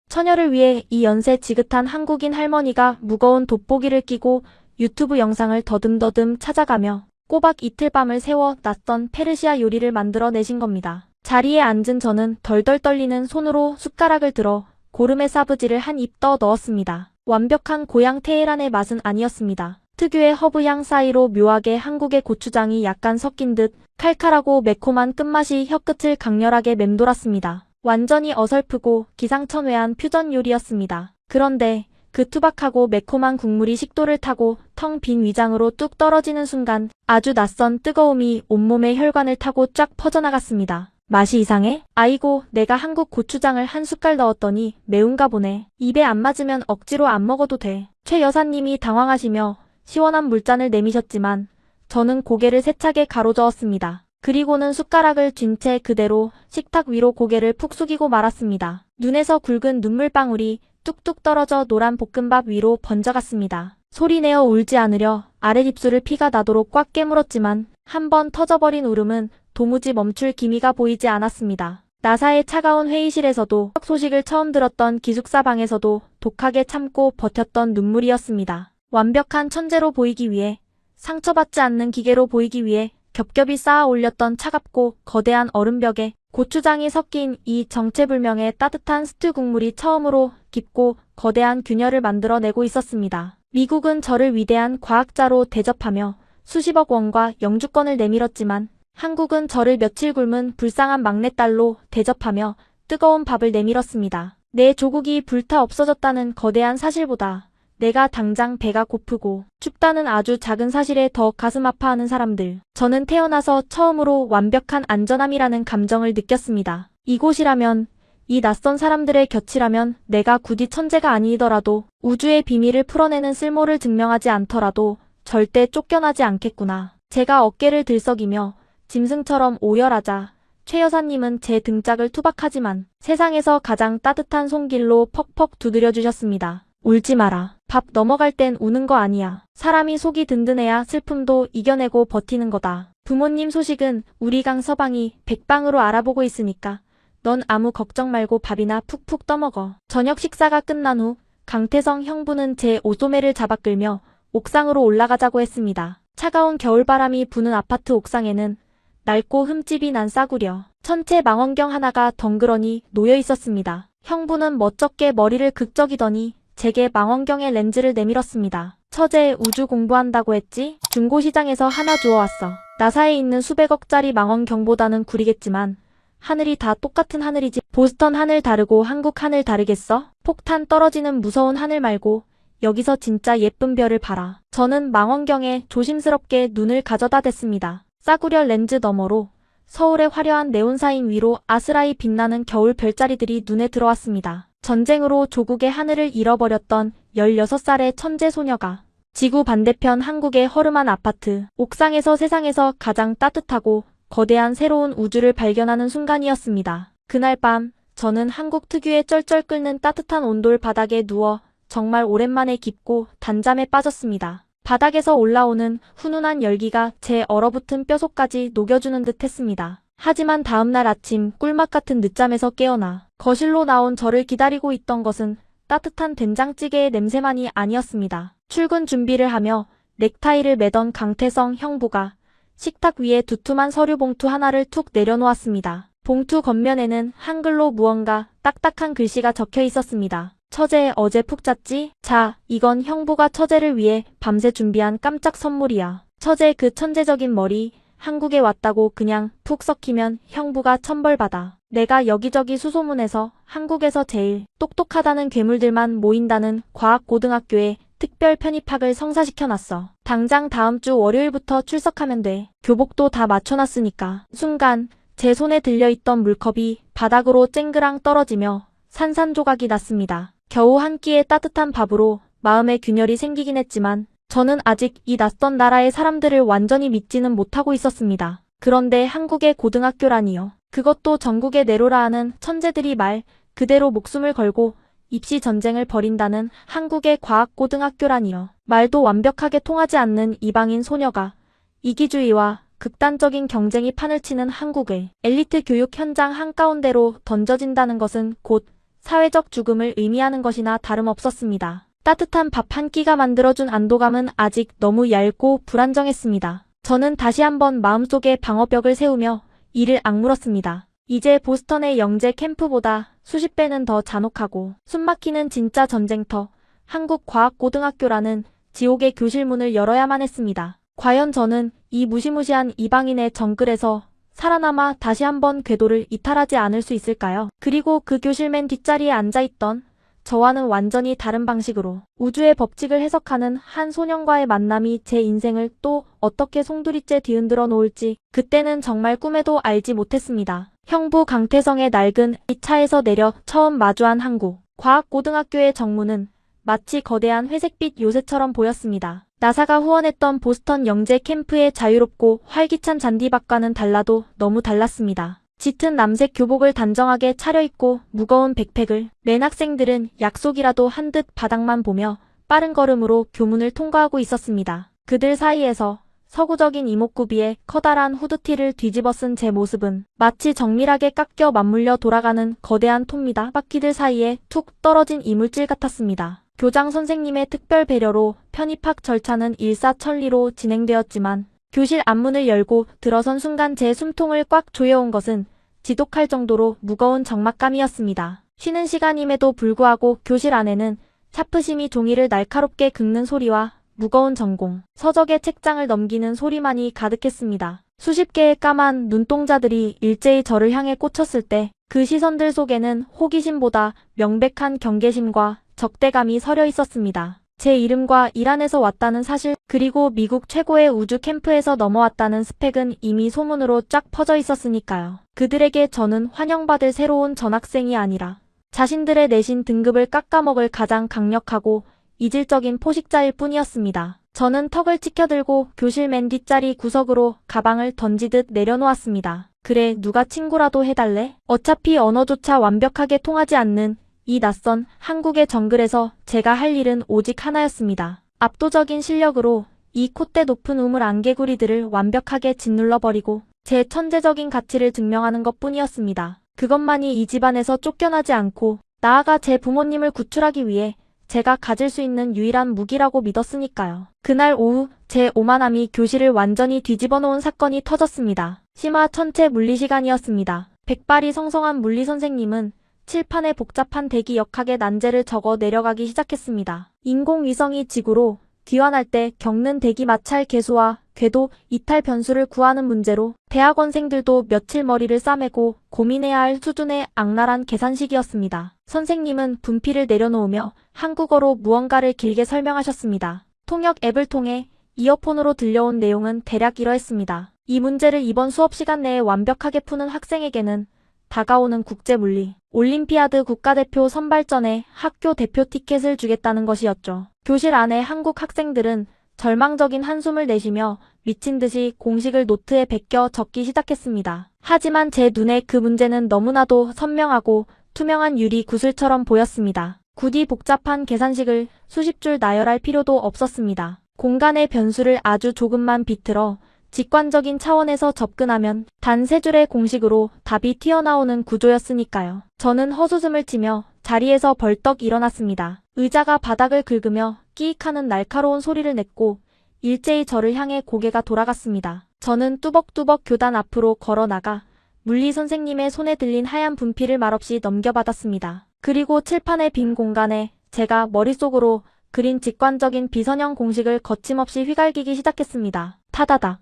처녀를 위해 이 연세 지긋한 한국인 할머니가 무거운 돋보기를 끼고 유튜브 영상을 더듬더듬 찾아가며 꼬박 이틀 밤을 새워 낯선 페르시아 요리를 만들어내신 겁니다. 자리에 앉은 저는 덜덜 떨리는 손으로 숟가락을 들어 고르메 사브지를 한 입 떠 넣었습니다. 완벽한 고향 테헤란의 맛은 아니었습니다. 특유의 허브향 사이로 묘하게 한국의 고추장이 약간 섞인 듯 칼칼하고 매콤한 끝맛이 혀끝을 강렬하게 맴돌았습니다. 완전히 어설프고 기상천외한 퓨전 요리였습니다. 그런데 그 투박하고 매콤한 국물이 식도를 타고 텅 빈 위장으로 뚝 떨어지는 순간 아주 낯선 뜨거움이 온몸의 혈관을 타고 쫙 퍼져나갔습니다. 맛이 이상해? 아이고, 내가 한국 고추장을 한 숟갈 넣었더니 매운가 보네. 입에 안 맞으면 억지로 안 먹어도 돼. 최 여사님이 당황하시며 시원한 물잔을 내미셨지만 저는 고개를 세차게 가로저었습니다. 그리고는 숟가락을 쥔 채 그대로 식탁 위로 고개를 푹 숙이고 말았습니다. 눈에서 굵은 눈물방울이 뚝뚝 떨어져 노란 볶음밥 위로 번져갔습니다. 소리내어 울지 않으려 아랫입술을 피가 나도록 꽉 깨물었지만 한 번 터져버린 울음은 도무지 멈출 기미가 보이지 않았습니다. 나사의 차가운 회의실에서도 소식을 처음 들었던 기숙사 방에서도 독하게 참고 버텼던 눈물이었습니다. 완벽한 천재로 보이기 위해, 상처받지 않는 기계로 보이기 위해 겹겹이 쌓아 올렸던 차갑고 거대한 얼음벽에 고추장이 섞인 이 정체불명의 따뜻한 스튜 국물이 처음으로 깊고 거대한 균열을 만들어내고 있었습니다. 미국은 저를 위대한 과학자로 대접하며 수십억 원과 영주권을 내밀었지만 한국은 저를 며칠 굶은 불쌍한 막내딸로 대접하며 뜨거운 밥을 내밀었습니다. 내 조국이 불타 없어졌다는 거대한 사실보다 내가 당장 배가 고프고 춥다는 아주 작은 사실에 더 가슴 아파하는 사람들. 저는 태어나서 처음으로 완벽한 안전함이라는 감정을 느꼈습니다. 이곳이라면, 이 낯선 사람들의 곁이라면 내가 굳이 천재가 아니더라도 우주의 비밀을 풀어내는 쓸모를 증명하지 않더라도 절대 쫓겨나지 않겠구나. 제가 어깨를 들썩이며 짐승처럼 오열하자 최 여사님은 제 등짝을 투박하지만 세상에서 가장 따뜻한 손길로 퍽퍽 두드려 주셨습니다. 울지 마라. 밥 넘어갈 땐 우는 거 아니야. 사람이 속이 든든해야 슬픔도 이겨내고 버티는 거다. 부모님 소식은 우리gang 서방이 백방으로 알아보고 있으니까 넌 아무 걱정 말고 밥이나 푹푹 떠먹어. 저녁 식사가 끝난 후 강태성 형부는 제 옷소매를 잡아 끌며 옥상으로 올라가자고 했습니다. 차가운 겨울바람이 부는 아파트 옥상에는 낡고 흠집이 난 싸구려 천체 망원경 하나가 덩그러니 놓여 있었습니다. 형부는 멋쩍게 머리를 극적이더니 제게 망원경에 렌즈를 내밀었습니다. 처제 우주 공부한다고 했지? 중고시장에서 하나 주워왔어. 나사에 있는 수백억짜리 망원경보다는 구리겠지만 하늘이 다 똑같은 하늘이지. 보스턴 하늘 다르고 한국 하늘 다르겠어? 폭탄 떨어지는 무서운 하늘 말고 여기서 진짜 예쁜 별을 봐라. 저는 망원경에 조심스럽게 눈을 가져다 댔습니다. 싸구려 렌즈 너머로 서울의 화려한 네온사인 위로 아스라이 빛나는 겨울 별자리들이 눈에 들어왔습니다. 전쟁으로 조국의 하늘을 잃어버렸던 16살의 천재 소녀가 지구 반대편 한국의 허름한 아파트 옥상에서 세상에서 가장 따뜻하고 거대한 새로운 우주를 발견하는 순간이었습니다. 그날 밤 저는 한국 특유의 쩔쩔 끓는 따뜻한 온돌 바닥에 누워 정말 오랜만에 깊고 단잠에 빠졌습니다. 바닥에서 올라오는 훈훈한 열기가 제 얼어붙은 뼈속까지 녹여주는 듯 했습니다. 하지만 다음날 아침 꿀맛 같은 늦잠에서 깨어나 거실로 나온 저를 기다리고 있던 것은 따뜻한 된장찌개의 냄새만이 아니었습니다. 출근 준비를 하며 넥타이를 매던 강태성 형부가 식탁 위에 두툼한 서류 봉투 하나를 툭 내려놓았습니다. 봉투 겉면에는 한글로 무언가 딱딱한 글씨가 적혀 있었습니다. 처제 어제 푹 잤지? 자, 이건 형부가 처제를 위해 밤새 준비한 깜짝 선물이야. 처제 그 천재적인 머리, 한국에 왔다고 그냥 푹 썩히면 형부가 천벌받아. 내가 여기저기 수소문해서 한국에서 제일 똑똑하다는 괴물들만 모인다는 과학고등학교에 특별 편입학을 성사시켜놨어. 당장 다음 주 월요일부터 출석하면 돼. 교복도 다 맞춰놨으니까. 순간 제 손에 들려있던 물컵이 바닥으로 쨍그랑 떨어지며 산산조각이 났습니다. 겨우 한 끼의 따뜻한 밥으로 마음의 균열이 생기긴 했지만 저는 아직 이 낯선 나라의 사람들을 완전히 믿지는 못하고 있었습니다. 그런데 한국의 고등학교라니요. 그것도 전국에 내로라 하는 천재들이 말 그대로 목숨을 걸고 입시 전쟁을 벌인다는 한국의 과학고등학교라니요. 말도 완벽하게 통하지 않는 이방인 소녀가 이기주의와 극단적인 경쟁이 판을 치는 한국의 엘리트 교육 현장 한가운데로 던져진다는 것은 곧 사회적 죽음을 의미하는 것이나 다름없었습니다. 따뜻한 밥 한 끼가 만들어준 안도감은 아직 너무 얇고 불안정했습니다. 저는 다시 한번 마음속에 방어벽을 세우며 이를 악물었습니다. 이제 보스턴의 영재 캠프보다 수십 배는 더 잔혹하고 숨막히는 진짜 전쟁터, 한국과학고등학교라는 지옥의 교실 문을 열어야만 했습니다. 과연 저는 이 무시무시한 이방인의 정글에서 살아남아 다시 한번 궤도를 이탈하지 않을 수 있을까요? 그리고 그 교실 맨 뒷자리에 앉아있던 저와는 완전히 다른 방식으로 우주의 법칙을 해석하는 한 소년과의 만남이 제 인생을 또 어떻게 송두리째 뒤흔들어 놓을지 그때는 정말 꿈에도 알지 못했습니다. 형부 강태성의 낡은 이 차에서 내려 처음 마주한 한국과학고등학교의 정문은 마치 거대한 회색빛 요새처럼 보였습니다. 나사가 후원했던 보스턴 영재 캠프의 자유롭고 활기찬 잔디밭과는 달라도 너무 달랐습니다. 짙은 남색 교복을 단정하게 차려입고 무거운 백팩을 맨 학생들은 약속이라도 한 듯 바닥만 보며 빠른 걸음으로 교문을 통과하고 있었습니다. 그들 사이에서 서구적인 이목구비에 커다란 후드티를 뒤집어 쓴 제 모습은 마치 정밀하게 깎여 맞물려 돌아가는 거대한 톱니다. 바퀴들 사이에 툭 떨어진 이물질 같았습니다. 교장 선생님의 특별 배려로 편입학 절차는 일사천리로 진행되었지만 교실 앞문을 열고 들어선 순간 제 숨통을 꽉 조여온 것은 지독할 정도로 무거운 적막감이었습니다. 쉬는 시간임에도 불구하고 교실 안에는 차프심이 종이를 날카롭게 긁는 소리와 무거운 전공, 서적의 책장을 넘기는 소리만이 가득했습니다. 수십 개의 까만 눈동자들이 일제히 저를 향해 꽂혔을 때 그 시선들 속에는 호기심보다 명백한 경계심과 적대감이 서려 있었습니다. 제 이름과 이란에서 왔다는 사실, 그리고 미국 최고의 우주 캠프에서 넘어왔다는 스펙은 이미 소문으로 쫙 퍼져 있었으니까요. 그들에게 저는 환영받을 새로운 전학생이 아니라 자신들의 내신 등급을 깎아먹을 가장 강력하고 이질적인 포식자일 뿐이었습니다. 저는 턱을 치켜들고 교실 맨 뒷자리 구석으로 가방을 던지듯 내려놓았습니다. 그래, 누가 친구라도 해달래? 어차피 언어조차 완벽하게 통하지 않는 이 낯선 한국의 정글에서 제가 할 일은 오직 하나였습니다. 압도적인 실력으로 이 콧대 높은 우물 안개구리들을 완벽하게 짓눌러버리고 제 천재적인 가치를 증명하는 것뿐이었습니다. 그것만이 이 집안에서 쫓겨나지 않고 나아가 제 부모님을 구출하기 위해 제가 가질 수 있는 유일한 무기라고 믿었으니까요. 그날 오후 제 오만함이 교실을 완전히 뒤집어 놓은 사건이 터졌습니다. 심화 천체 물리 시간이었습니다. 백발이 성성한 물리 선생님은 칠판에 복잡한 대기 역학의 난제를 적어 내려가기 시작했습니다. 인공위성이 지구로 귀환할 때 겪는 대기 마찰 계수와 궤도 이탈 변수를 구하는 문제로 대학원생들도 며칠 머리를 싸매고 고민해야 할 수준의 악랄한 계산식이었습니다. 선생님은 분필을 내려놓으며 한국어로 무언가를 길게 설명하셨습니다. 통역 앱을 통해 이어폰으로 들려온 내용은 대략 이러했습니다. 이 문제를 이번 수업 시간 내에 완벽하게 푸는 학생에게는 다가오는 국제물리 올림피아드 국가대표 선발전에 학교 대표 티켓을 주겠다는 것이었죠. 교실 안에 한국 학생들은 절망적인 한숨을 내쉬며 미친 듯이 공식을 노트에 베껴 적기 시작했습니다. 하지만 제 눈에 그 문제는 너무나도 선명하고 투명한 유리 구슬처럼 보였습니다. 굳이 복잡한 계산식을 수십 줄 나열할 필요도 없었습니다. 공간의 변수를 아주 조금만 비틀어 직관적인 차원에서 접근하면 단 세 줄의 공식으로 답이 튀어나오는 구조였으니까요. 저는 헛웃음을 치며 자리에서 벌떡 일어났습니다. 의자가 바닥을 긁으며 끼익하는 날카로운 소리를 냈고 일제히 저를 향해 고개가 돌아갔습니다. 저는 뚜벅뚜벅 교단 앞으로 걸어 나가 물리 선생님의 손에 들린 하얀 분필을 말없이 넘겨받았습니다. 그리고 칠판의 빈 공간에 제가 머릿속으로 그린 직관적인 비선형 공식을 거침없이 휘갈기기 시작했습니다. 타다닥.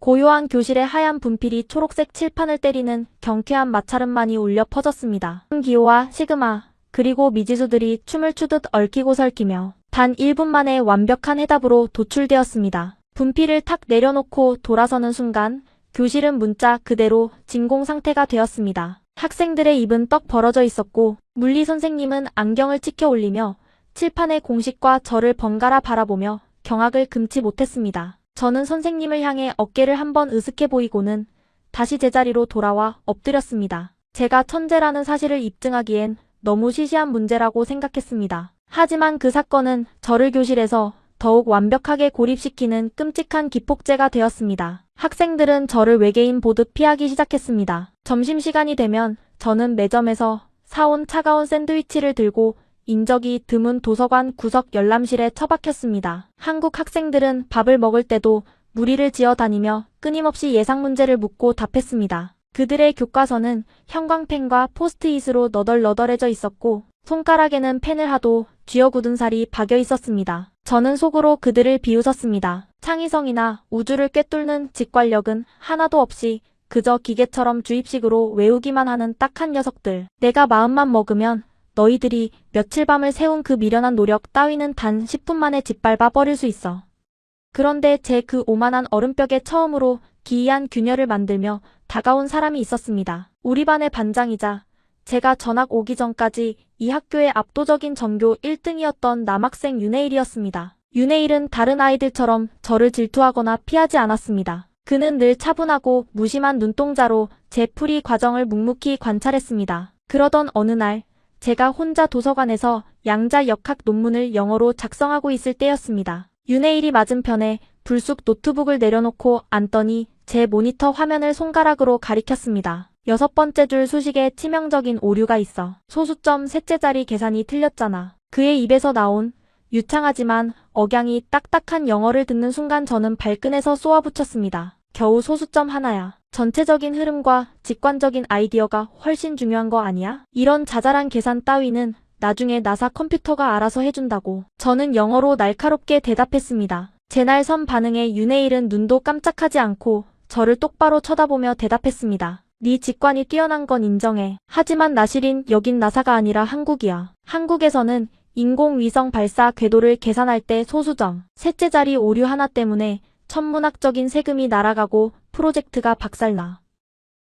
고요한 교실의 하얀 분필이 초록색 칠판을 때리는 경쾌한 마찰음만이 울려 퍼졌습니다. 기호와 시그마, 그리고 미지수들이 춤을 추듯 얽히고 설키며 단 1분 만에 완벽한 해답으로 도출되었습니다. 분필을 탁 내려놓고 돌아서는 순간 교실은 문자 그대로 진공 상태가 되었습니다. 학생들의 입은 떡 벌어져 있었고 물리 선생님은 안경을 치켜 올리며 칠판의 공식과 저를 번갈아 바라보며 경악을 금치 못했습니다. 저는 선생님을 향해 어깨를 한번 으스해 보이고는 다시 제자리로 돌아와 엎드렸습니다. 제가 천재라는 사실을 입증하기엔 너무 시시한 문제라고 생각했습니다. 하지만 그 사건은 저를 교실에서 더욱 완벽하게 고립시키는 끔찍한 기폭제가 되었습니다. 학생들은 저를 외계인 보듯 피하기 시작했습니다. 점심시간이 되면 저는 매점에서 사온 차가운 샌드위치를 들고 인적이 드문 도서관 구석 열람실에 처박혔습니다. 한국 학생들은 밥을 먹을 때도 무리를 지어 다니며 끊임없이 예상 문제를 묻고 답했습니다. 그들의 교과서는 형광펜과 포스트잇으로 너덜너덜해져 있었고 손가락에는 펜을 하도 쥐어궂은 살이 박여 있었습니다. 저는 속으로 그들을 비웃었습니다. 창의성이나 우주를 꿰뚫는 직관력은 하나도 없이 그저 기계처럼 주입식으로 외우기만 하는 딱한 녀석들. 내가 마음만 먹으면 너희들이 며칠 밤을 새운 그 미련한 노력 따위는 단 10분 만에 짓밟아 버릴 수 있어. 그런데 제 그 오만한 얼음벽에 처음으로 기이한 균열을 만들며 다가온 사람이 있었습니다. 우리 반의 반장이자 제가 전학 오기 전까지 이 학교의 압도적인 전교 1등이었던 남학생 윤혜일이었습니다. 윤혜일은 다른 아이들처럼 저를 질투하거나 피하지 않았습니다. 그는 늘 차분하고 무심한 눈동자로 제 풀이 과정을 묵묵히 관찰했습니다. 그러던 어느 날 제가 혼자 도서관에서 양자 역학 논문을 영어로 작성하고 있을 때였습니다. 윤혜일이 맞은편에 불쑥 노트북을 내려놓고 앉더니 제 모니터 화면을 손가락으로 가리켰습니다. 6번째 줄 수식에 치명적인 오류가 있어. 소수점 셋째 자리 계산이 틀렸잖아. 그의 입에서 나온 유창하지만 억양이 딱딱한 영어를 듣는 순간 저는 발끈해서 쏘아붙였습니다. 겨우 소수점 하나야. 전체적인 흐름과 직관적인 아이디어가 훨씬 중요한 거 아니야? 이런 자잘한 계산 따위는 나중에 나사 컴퓨터가 알아서 해준다고. 저는 영어로 날카롭게 대답했습니다. 제 날 선 반응에 윤혜일은 눈도 깜짝하지 않고 저를 똑바로 쳐다보며 대답했습니다. 네 직관이 뛰어난 건 인정해. 하지만 나실인 여긴 나사가 아니라 한국이야. 한국에서는 인공위성 발사 궤도를 계산할 때 소수점 셋째 자리 오류 하나 때문에 천문학적인 세금이 날아가고 프로젝트가 박살나.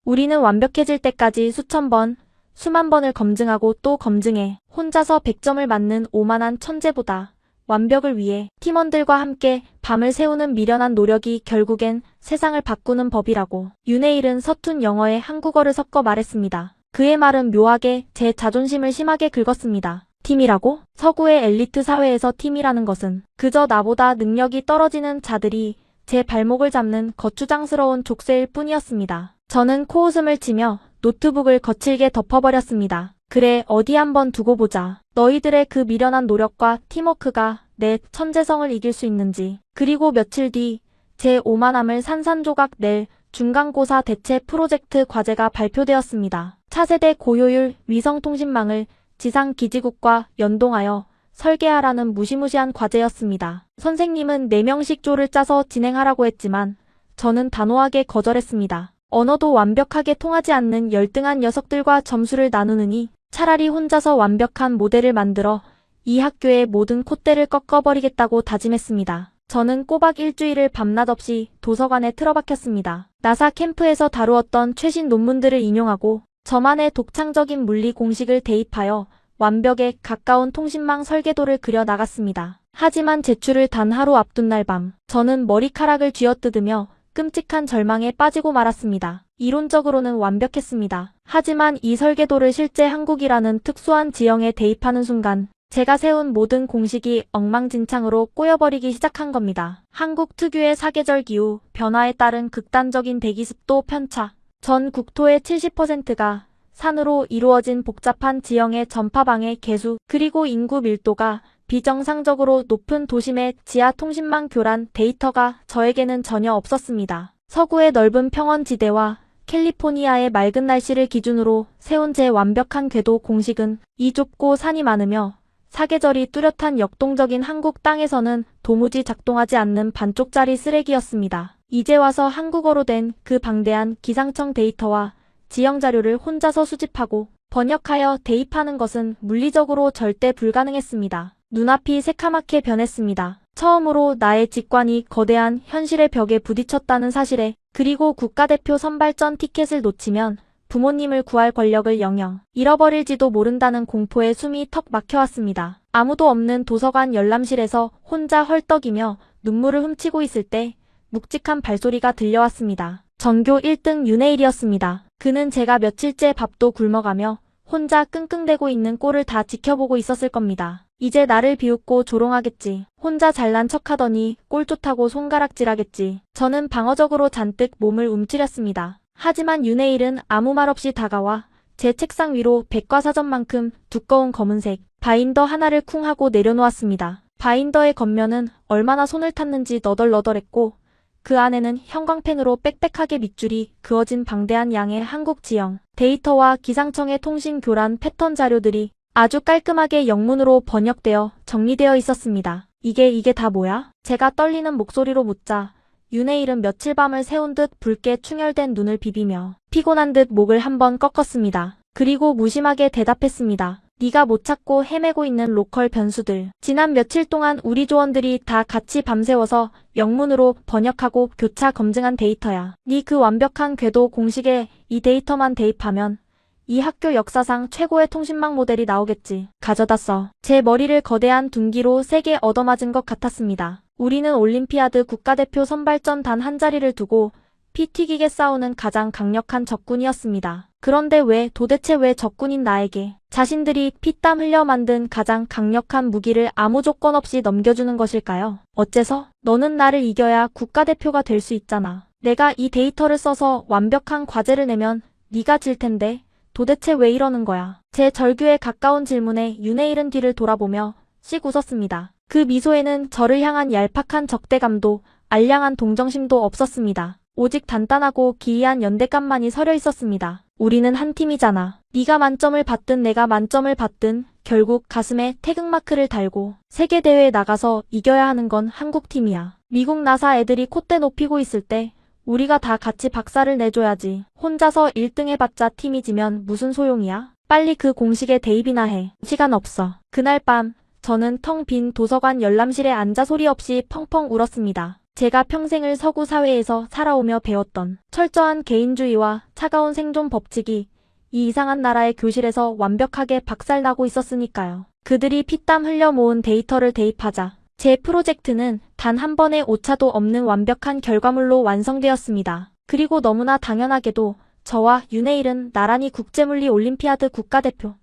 우리는 완벽해질 때까지 수천 번, 수만 번을 검증하고 또 검증해. 혼자서 100점을 맞는 오만한 천재보다 완벽을 위해 팀원들과 함께 밤을 새우는 미련한 노력이 결국엔 세상을 바꾸는 법이라고. 윤혜일은 서툰 영어에 한국어를 섞어 말했습니다. 그의 말은 묘하게 제 자존심을 심하게 긁었습니다. 팀이라고? 서구의 엘리트 사회에서 팀이라는 것은 그저 나보다 능력이 떨어지는 자들이 제 발목을 잡는 거추장스러운 족쇄일 뿐이었습니다. 저는 코웃음을 치며 노트북을 거칠게 덮어버렸습니다. 그래, 어디 한번 두고 보자. 너희들의 그 미련한 노력과 팀워크가 내 천재성을 이길 수 있는지. 그리고 며칠 뒤 제 오만함을 산산조각 낼 중간고사 대체 프로젝트 과제가 발표되었습니다. 차세대 고효율 위성통신망을 지상기지국과 연동하여 설계하라는 무시무시한 과제였습니다. 선생님은 4명씩 조를 짜서 진행하라고 했지만 저는 단호하게 거절했습니다. 언어도 완벽하게 통하지 않는 열등한 녀석들과 점수를 나누느니 차라리 혼자서 완벽한 모델을 만들어 이 학교의 모든 콧대를 꺾어버리겠다고 다짐했습니다. 저는 꼬박 일주일을 밤낮 없이 도서관에 틀어박혔습니다. 나사 캠프에서 다루었던 최신 논문들을 인용하고 저만의 독창적인 물리 공식을 대입하여 완벽에 가까운 통신망 설계도를 그려 나갔습니다. 하지만 제출을 단 하루 앞둔 날 밤, 저는 머리카락을 쥐어뜯으며 끔찍한 절망에 빠지고 말았습니다. 이론적으로는 완벽했습니다. 하지만 이 설계도를 실제 한국이라는 특수한 지형에 대입하는 순간 제가 세운 모든 공식이 엉망진창으로 꼬여버리기 시작한 겁니다. 한국 특유의 사계절 기후, 변화에 따른 극단적인 대기습도 편차, 전 국토의 70%가 산으로 이루어진 복잡한 지형의 전파방해 개수, 그리고 인구 밀도가 비정상적으로 높은 도심의 지하 통신망 교란 데이터가 저에게는 전혀 없었습니다. 서구의 넓은 평원지대와 캘리포니아의 맑은 날씨를 기준으로 세운 제 완벽한 궤도 공식은 이 좁고 산이 많으며 사계절이 뚜렷한 역동적인 한국 땅에서는 도무지 작동하지 않는 반쪽짜리 쓰레기였습니다. 이제 와서 한국어로 된 그 방대한 기상청 데이터와 지형 자료를 혼자서 수집하고 번역하여 대입하는 것은 물리적으로 절대 불가능했습니다. 눈앞이 새카맣게 변했습니다. 처음으로 나의 직관이 거대한 현실의 벽에 부딪혔다는 사실에, 그리고 국가대표 선발전 티켓을 놓치면 부모님을 구할 권력을 영영 잃어버릴지도 모른다는 공포에 숨이 턱 막혀왔습니다. 아무도 없는 도서관 열람실에서 혼자 헐떡이며 눈물을 훔치고 있을 때 묵직한 발소리가 들려왔습니다. 전교 1등 윤혜일이었습니다. 그는 제가 며칠째 밥도 굶어가며 혼자 끙끙대고 있는 꼴을 다 지켜보고 있었을 겁니다. 이제 나를 비웃고 조롱하겠지. 혼자 잘난 척하더니 꼴 좋다고 손가락질하겠지. 저는 방어적으로 잔뜩 몸을 움츠렸습니다. 하지만 윤혜일은 아무 말 없이 다가와 제 책상 위로 백과사전만큼 두꺼운 검은색 바인더 하나를 쿵 하고 내려놓았습니다. 바인더의 겉면은 얼마나 손을 탔는지 너덜너덜했고 그 안에는 형광펜으로 빽빽하게 밑줄이 그어진 방대한 양의 한국 지형 데이터와 기상청의 통신 교란 패턴 자료들이 아주 깔끔하게 영문으로 번역되어 정리되어 있었습니다. 이게 다 뭐야? 제가 떨리는 목소리로 묻자 윤혜일은 며칠 밤을 새운 듯 붉게 충혈된 눈을 비비며 피곤한 듯 목을 한번 꺾었습니다. 그리고 무심하게 대답했습니다. 네가 못 찾고 헤매고 있는 로컬 변수들. 지난 며칠 동안 우리 조원들이 다 같이 밤새워서 영문으로 번역하고 교차 검증한 데이터야. 네 그 완벽한 궤도 공식에 이 데이터만 대입하면 이 학교 역사상 최고의 통신망 모델이 나오겠지. 가져다 써. 제 머리를 거대한 둔기로 세게 얻어맞은 것 같았습니다. 우리는 올림피아드 국가대표 선발전 단 한 자리를 두고 피 튀기게 싸우는 가장 강력한 적군이었습니다. 그런데 도대체 왜 적군인 나에게 자신들이 피땀 흘려 만든 가장 강력한 무기를 아무 조건 없이 넘겨주는 것일까요? 어째서? 너는 나를 이겨야 국가대표가 될 수 있잖아. 내가 이 데이터를 써서 완벽한 과제를 내면 네가 질 텐데 도대체 왜 이러는 거야? 제 절규에 가까운 질문에 윤혜일은 뒤를 돌아보며 씩 웃었습니다. 그 미소에는 저를 향한 얄팍한 적대감도 알량한 동정심도 없었습니다. 오직 단단하고 기이한 연대감만이 서려 있었습니다. 우리는 한 팀이잖아. 네가 만점을 받든 내가 만점을 받든 결국 가슴에 태극마크를 달고 세계대회에 나가서 이겨야 하는 건 한국팀이야. 미국 나사 애들이 콧대 높이고 있을 때 우리가 다 같이 박살을 내줘야지. 혼자서 1등 해봤자 팀이 지면 무슨 소용이야? 빨리 그 공식에 대입이나 해. 시간 없어. 그날 밤 저는 텅 빈 도서관 열람실에 앉아 소리 없이 펑펑 울었습니다. 제가 평생을 서구 사회에서 살아오며 배웠던 철저한 개인주의와 차가운 생존 법칙이 이 이상한 나라의 교실에서 완벽하게 박살나고 있었으니까요. 그들이 피땀 흘려 모은 데이터를 대입하자 제 프로젝트는 단 한 번의 오차도 없는 완벽한 결과물로 완성되었습니다. 그리고 너무나 당연하게도 저와 윤혜일은 나란히 국제물리 올림피아드 국가대표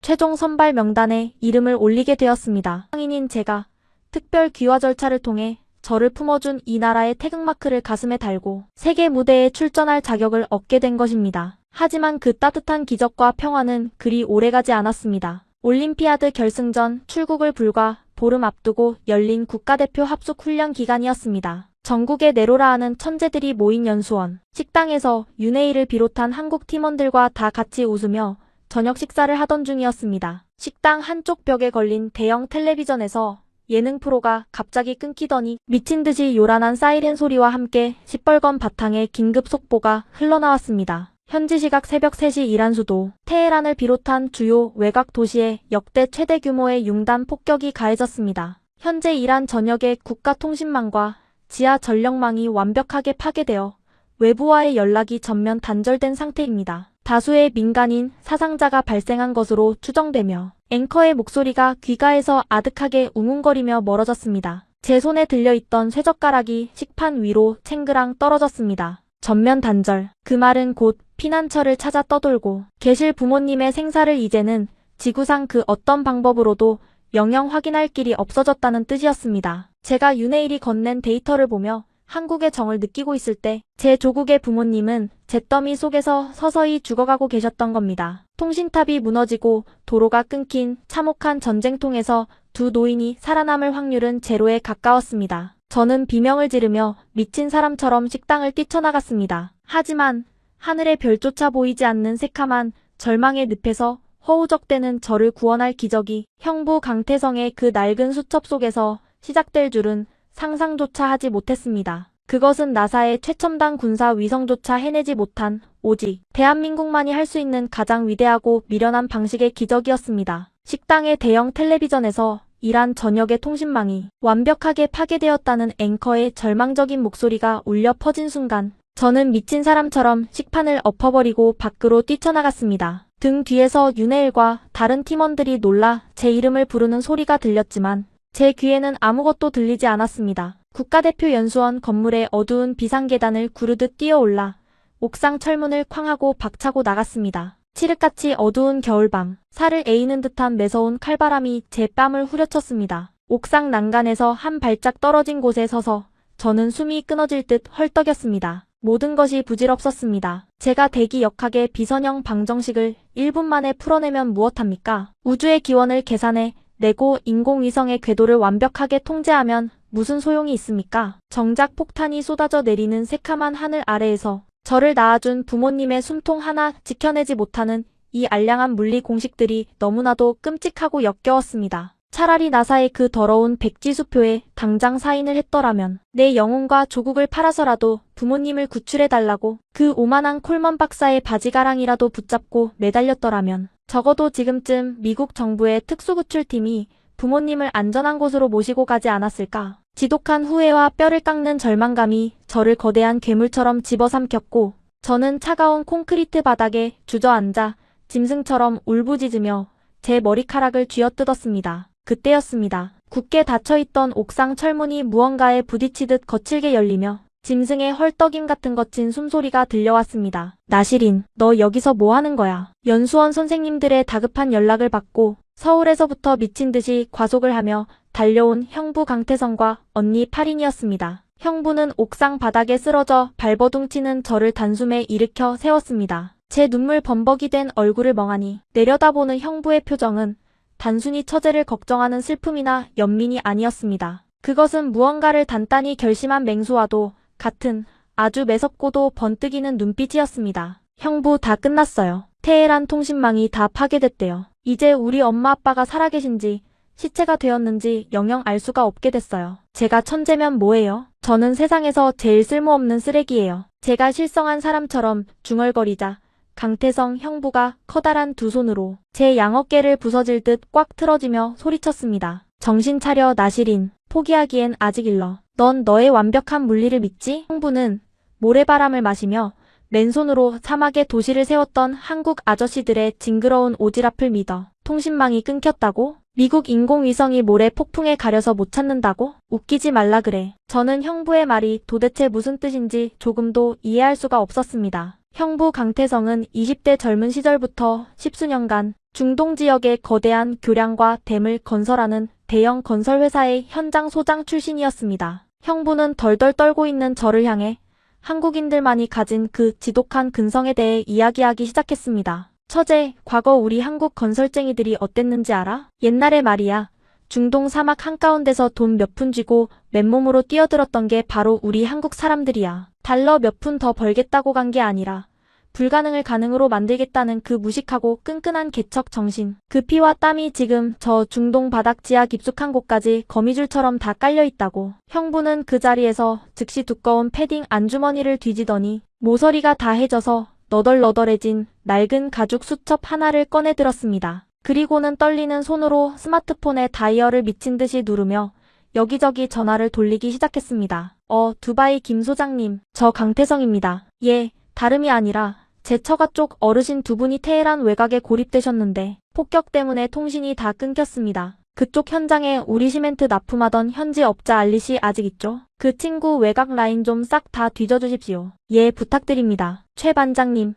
최종 선발 명단에 이름을 올리게 되었습니다. 상인인 제가 특별 귀화 절차를 통해 저를 품어준 이 나라의 태극마크를 가슴에 달고 세계 무대에 출전할 자격을 얻게 된 것입니다. 하지만 그 따뜻한 기적과 평화는 그리 오래가지 않았습니다. 올림피아드 결승전 출국을 불과 보름 앞두고 열린 국가대표 합숙 훈련 기간이었습니다. 전국에 내로라 하는 천재들이 모인 연수원 식당에서 윤혜일을 비롯한 한국 팀원들과 다 같이 웃으며 저녁 식사를 하던 중이었습니다. 식당 한쪽 벽에 걸린 대형 텔레비전에서 예능 프로가 갑자기 끊기더니 미친 듯이 요란한 사이렌 소리와 함께 시뻘건 바탕에 긴급 속보가 흘러나왔습니다. 현지 시각 새벽 3시 이란 수도 테헤란을 비롯한 주요 외곽 도시에 역대 최대 규모의 융단 폭격이 가해졌습니다. 현재 이란 전역의 국가통신망과 지하 전력망이 완벽하게 파괴되어 외부와의 연락이 전면 단절된 상태입니다. 다수의 민간인 사상자가 발생한 것으로 추정되며 앵커의 목소리가 귀가에서 아득하게 웅웅거리며 멀어졌습니다. 제 손에 들려있던 쇠젓가락이 식판 위로 챙그랑 떨어졌습니다. 전면 단절. 그 말은 곧 피난처를 찾아 떠돌고 계실 부모님의 생사를 이제는 지구상 그 어떤 방법으로도 영영 확인할 길이 없어졌다는 뜻이었습니다. 제가 윤혜일이 건넨 데이터를 보며 한국의 정을 느끼고 있을 때 제 조국의 부모님은 잿더미 속에서 서서히 죽어가고 계셨던 겁니다. 통신탑이 무너지고 도로가 끊긴 참혹한 전쟁통에서 두 노인이 살아남을 확률은 제로에 가까웠습니다. 저는 비명을 지르며 미친 사람처럼 식당을 뛰쳐나갔습니다. 하지만 하늘의 별조차 보이지 않는 새카만 절망의 늪에서 허우적대는 저를 구원할 기적이 형부 강태성의 그 낡은 수첩 속에서 시작될 줄은 상상조차 하지 못했습니다. 그것은 나사의 최첨단 군사 위성조차 해내지 못한 오직 대한민국만이 할 수 있는 가장 위대하고 미련한 방식의 기적이었습니다. 식당의 대형 텔레비전에서 이란 전역의 통신망이 완벽하게 파괴되었다는 앵커의 절망적인 목소리가 울려 퍼진 순간 저는 미친 사람처럼 식판을 엎어버리고 밖으로 뛰쳐나갔습니다. 등 뒤에서 윤혜일과 다른 팀원들이 놀라 제 이름을 부르는 소리가 들렸지만 제 귀에는 아무것도 들리지 않았습니다. 국가대표 연수원 건물의 어두운 비상계단을 구르듯 뛰어올라 옥상 철문을 쾅 하고 박차고 나갔습니다. 칠흑같이 어두운 겨울밤, 살을 에이는 듯한 매서운 칼바람이 제 뺨을 후려쳤습니다. 옥상 난간에서 한 발짝 떨어진 곳에 서서 저는 숨이 끊어질 듯 헐떡였습니다. 모든 것이 부질없었습니다. 제가 대기역학의 비선형 방정식을 1분 만에 풀어내면 무엇합니까? 우주의 기원을 계산해 내고 인공위성의 궤도를 완벽하게 통제하면 무슨 소용이 있습니까? 정작 폭탄이 쏟아져 내리는 새카만 하늘 아래에서 저를 낳아준 부모님의 숨통 하나 지켜내지 못하는 이 알량한 물리 공식들이 너무나도 끔찍하고 역겨웠습니다. 차라리 나사의 그 더러운 백지수표에 당장 사인을 했더라면 내 영혼과 조국을 팔아서라도 부모님을 구출해달라고 그 오만한 콜먼 박사의 바지가랑이라도 붙잡고 매달렸더라면 적어도 지금쯤 미국 정부의 특수구출팀이 부모님을 안전한 곳으로 모시고 가지 않았을까. 지독한 후회와 뼈를 깎는 절망감이 저를 거대한 괴물처럼 집어삼켰고 저는 차가운 콘크리트 바닥에 주저앉아 짐승처럼 울부짖으며 제 머리카락을 쥐어뜯었습니다. 그때였습니다. 굳게 닫혀있던 옥상 철문이 무언가에 부딪히듯 거칠게 열리며 짐승의 헐떡임 같은 거친 숨소리가 들려왔습니다. 나시린, 너 여기서 뭐 하는 거야? 연수원 선생님들의 다급한 연락을 받고 서울에서부터 미친 듯이 과속을 하며 달려온 형부 강태성과 언니 파린이었습니다. 형부는 옥상 바닥에 쓰러져 발버둥치는 저를 단숨에 일으켜 세웠습니다. 제 눈물 범벅이 된 얼굴을 멍하니 내려다보는 형부의 표정은 단순히 처제를 걱정하는 슬픔이나 연민이 아니었습니다. 그것은 무언가를 단단히 결심한 맹수와도 같은 아주 매섭고도 번뜩이는 눈빛이었습니다. 형부 다 끝났어요. 테헤란 통신망이 다 파괴됐대요. 이제 우리 엄마 아빠가 살아계신지 시체가 되었는지 영영 알 수가 없게 됐어요. 제가 천재면 뭐예요? 저는 세상에서 제일 쓸모없는 쓰레기예요. 제가 실성한 사람처럼 중얼거리자 강태성 형부가 커다란 두 손으로 제 양어깨를 부서질 듯 꽉 틀어지며 소리쳤습니다. 정신 차려 나시린. 포기하기엔 아직 일러. 넌 너의 완벽한 물리를 믿지? 형부는 모래바람을 마시며 맨손으로 사막에 도시를 세웠던 한국 아저씨들의 징그러운 오지랖을 믿어 통신망이 끊겼다고? 미국 인공위성이 모래 폭풍에 가려서 못 찾는다고? 웃기지 말라 그래. 저는 형부의 말이 도대체 무슨 뜻인지 조금도 이해할 수가 없었습니다. 형부 강태성은 20대 젊은 시절부터 십수년간 중동 지역의 거대한 교량과 댐을 건설하는 대형 건설회사의 현장 소장 출신이었습니다. 형부는 덜덜 떨고 있는 저를 향해 한국인들만이 가진 그 지독한 근성에 대해 이야기하기 시작했습니다. 처제, 과거 우리 한국 건설쟁이들이 어땠는지 알아? 옛날에 말이야. 중동 사막 한가운데서 돈 몇 푼 쥐고 맨몸으로 뛰어들었던 게 바로 우리 한국 사람들이야. 달러 몇 푼 더 벌겠다고 간 게 아니라 불가능을 가능으로 만들겠다는 그 무식하고 끈끈한 개척 정신. 그 피와 땀이 지금 저 중동 바닥 지하 깊숙한 곳까지 거미줄처럼 다 깔려있다고. 형부는 그 자리에서 즉시 두꺼운 패딩 안주머니를 뒤지더니 모서리가 다 해져서 너덜너덜해진 낡은 가죽 수첩 하나를 꺼내 들었습니다. 그리고는 떨리는 손으로 스마트폰의 다이얼을 미친 듯이 누르며 여기저기 전화를 돌리기 시작했습니다. 두바이 김 소장님, 저 강태성입니다. 예, 다름이 아니라 제 처가 쪽 어르신 두 분이 테헤란 외곽에 고립되셨는데 폭격 때문에 통신이 다 끊겼습니다. 그쪽 현장에 우리 시멘트 납품하던 현지 업자 알리씨 아직 있죠? 그 친구 외곽 라인 좀 싹 다 뒤져주십시오. 예, 부탁드립니다. 최 반장님.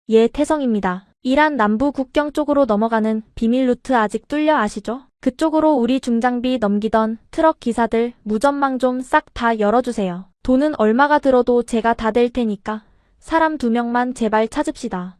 예, 태성입니다. 이란 남부 국경 쪽으로 넘어가는 비밀 루트 아직 뚫려 아시죠? 그쪽으로 우리 중장비 넘기던 트럭 기사들 무전망 좀 싹 다 열어주세요. 돈은 얼마가 들어도 제가 다 댈 테니까 사람 2명만 제발 찾읍시다.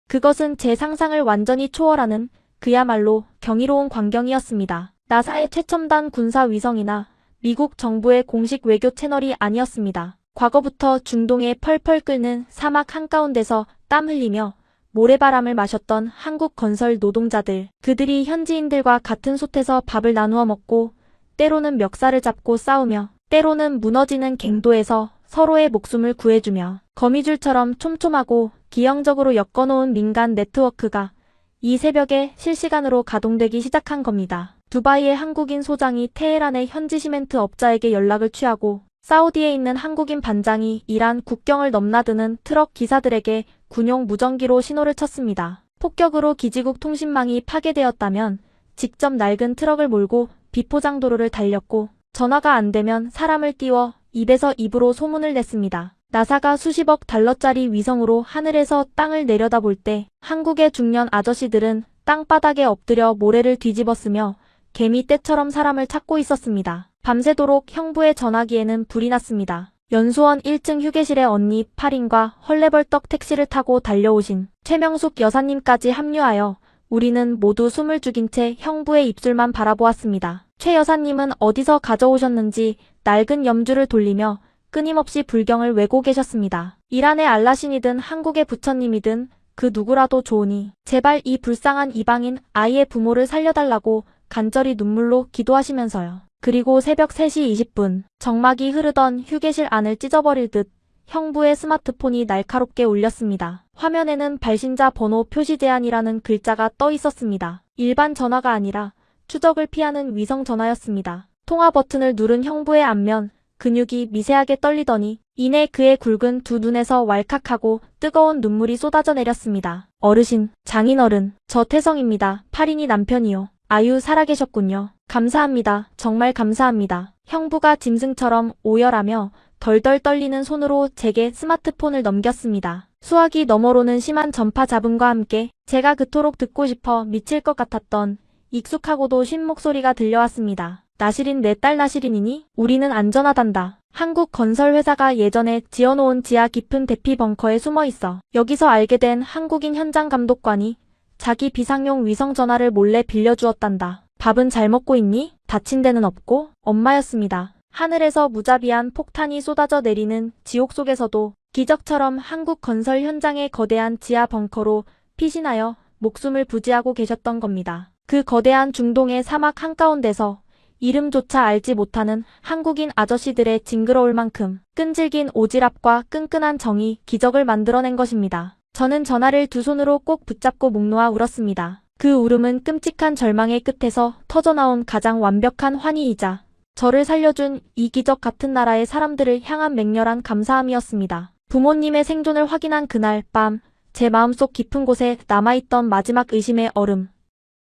그것은 제 상상을 완전히 초월하는 그야말로 경이로운 광경이었습니다. 나사의 최첨단 군사 위성이나 미국 정부의 공식 외교 채널이 아니었습니다. 과거부터 중동에 펄펄 끓는 사막 한가운데서 땀 흘리며 모래바람을 마셨던 한국 건설 노동자들. 그들이 현지인들과 같은 솥에서 밥을 나누어 먹고 때로는 멱살을 잡고 싸우며 때로는 무너지는 갱도에서 서로의 목숨을 구해주며 거미줄처럼 촘촘하고 기형적으로 엮어놓은 민간 네트워크가 이 새벽에 실시간으로 가동되기 시작한 겁니다. 두바이의 한국인 소장이 테헤란의 현지 시멘트 업자에게 연락을 취하고 사우디에 있는 한국인 반장이 이란 국경을 넘나드는 트럭 기사들에게 군용 무전기로 신호를 쳤습니다. 폭격으로 기지국 통신망이 파괴되었다면 직접 낡은 트럭을 몰고 비포장도로를 달렸고 전화가 안 되면 사람을 띄워 입에서 입으로 소문을 냈습니다. 나사가 수십억 달러짜리 위성으로 하늘에서 땅을 내려다볼 때 한국의 중년 아저씨들은 땅바닥에 엎드려 모래를 뒤집었으며 개미떼처럼 사람을 찾고 있었습니다. 밤새도록 형부의 전화기에는 불이 났습니다. 연수원 1층 휴게실에 언니 8인과 헐레벌떡 택시를 타고 달려오신 최명숙 여사님까지 합류하여 우리는 모두 숨을 죽인 채 형부의 입술만 바라보았습니다. 최 여사님은 어디서 가져오셨는지 낡은 염주를 돌리며 끊임없이 불경을 외고 계셨습니다. 이란의 알라신이든 한국의 부처님이든 그 누구라도 좋으니 제발 이 불쌍한 이방인 아이의 부모를 살려달라고 간절히 눈물로 기도하시면서요. 그리고 새벽 3시 20분 정막이 흐르던 휴게실 안을 찢어버릴 듯 형부의 스마트폰이 날카롭게 울렸습니다. 화면에는 발신자 번호 표시 제한이라는 글자가 떠 있었습니다. 일반 전화가 아니라 추적을 피하는 위성 전화였습니다. 통화 버튼을 누른 형부의 안면 근육이 미세하게 떨리더니 이내 그의 굵은 두 눈에서 왈칵하고 뜨거운 눈물이 쏟아져 내렸습니다. 어르신, 장인어른, 저 태성입니다. 8인이 남편이요. 아유, 살아계셨군요. 감사합니다. 정말 감사합니다. 형부가 짐승처럼 오열하며 덜덜 떨리는 손으로 제게 스마트폰을 넘겼습니다. 수화기 너머로는 심한 전파 잡음과 함께 제가 그토록 듣고 싶어 미칠 것 같았던 익숙하고도 쉰 목소리가 들려왔습니다. 나시린 내 딸 나시린이니? 우리는 안전하단다. 한국 건설회사가 예전에 지어놓은 지하 깊은 대피 벙커에 숨어있어. 여기서 알게 된 한국인 현장 감독관이 자기 비상용 위성 전화를 몰래 빌려주었단다. 밥은 잘 먹고 있니? 다친 데는 없고? 엄마였습니다. 하늘에서 무자비한 폭탄이 쏟아져 내리는 지옥 속에서도 기적처럼 한국 건설 현장의 거대한 지하 벙커로 피신하여 목숨을 부지하고 계셨던 겁니다. 그 거대한 중동의 사막 한가운데서 이름조차 알지 못하는 한국인 아저씨들의 징그러울 만큼 끈질긴 오지랖과 끈끈한 정이 기적을 만들어낸 것입니다. 저는 전화를 두 손으로 꼭 붙잡고 목 놓아 울었습니다. 그 울음은 끔찍한 절망의 끝에서 터져나온 가장 완벽한 환희이자 저를 살려준 이 기적 같은 나라의 사람들을 향한 맹렬한 감사함이었습니다. 부모님의 생존을 확인한 그날 밤, 제 마음속 깊은 곳에 남아있던 마지막 의심의 얼음.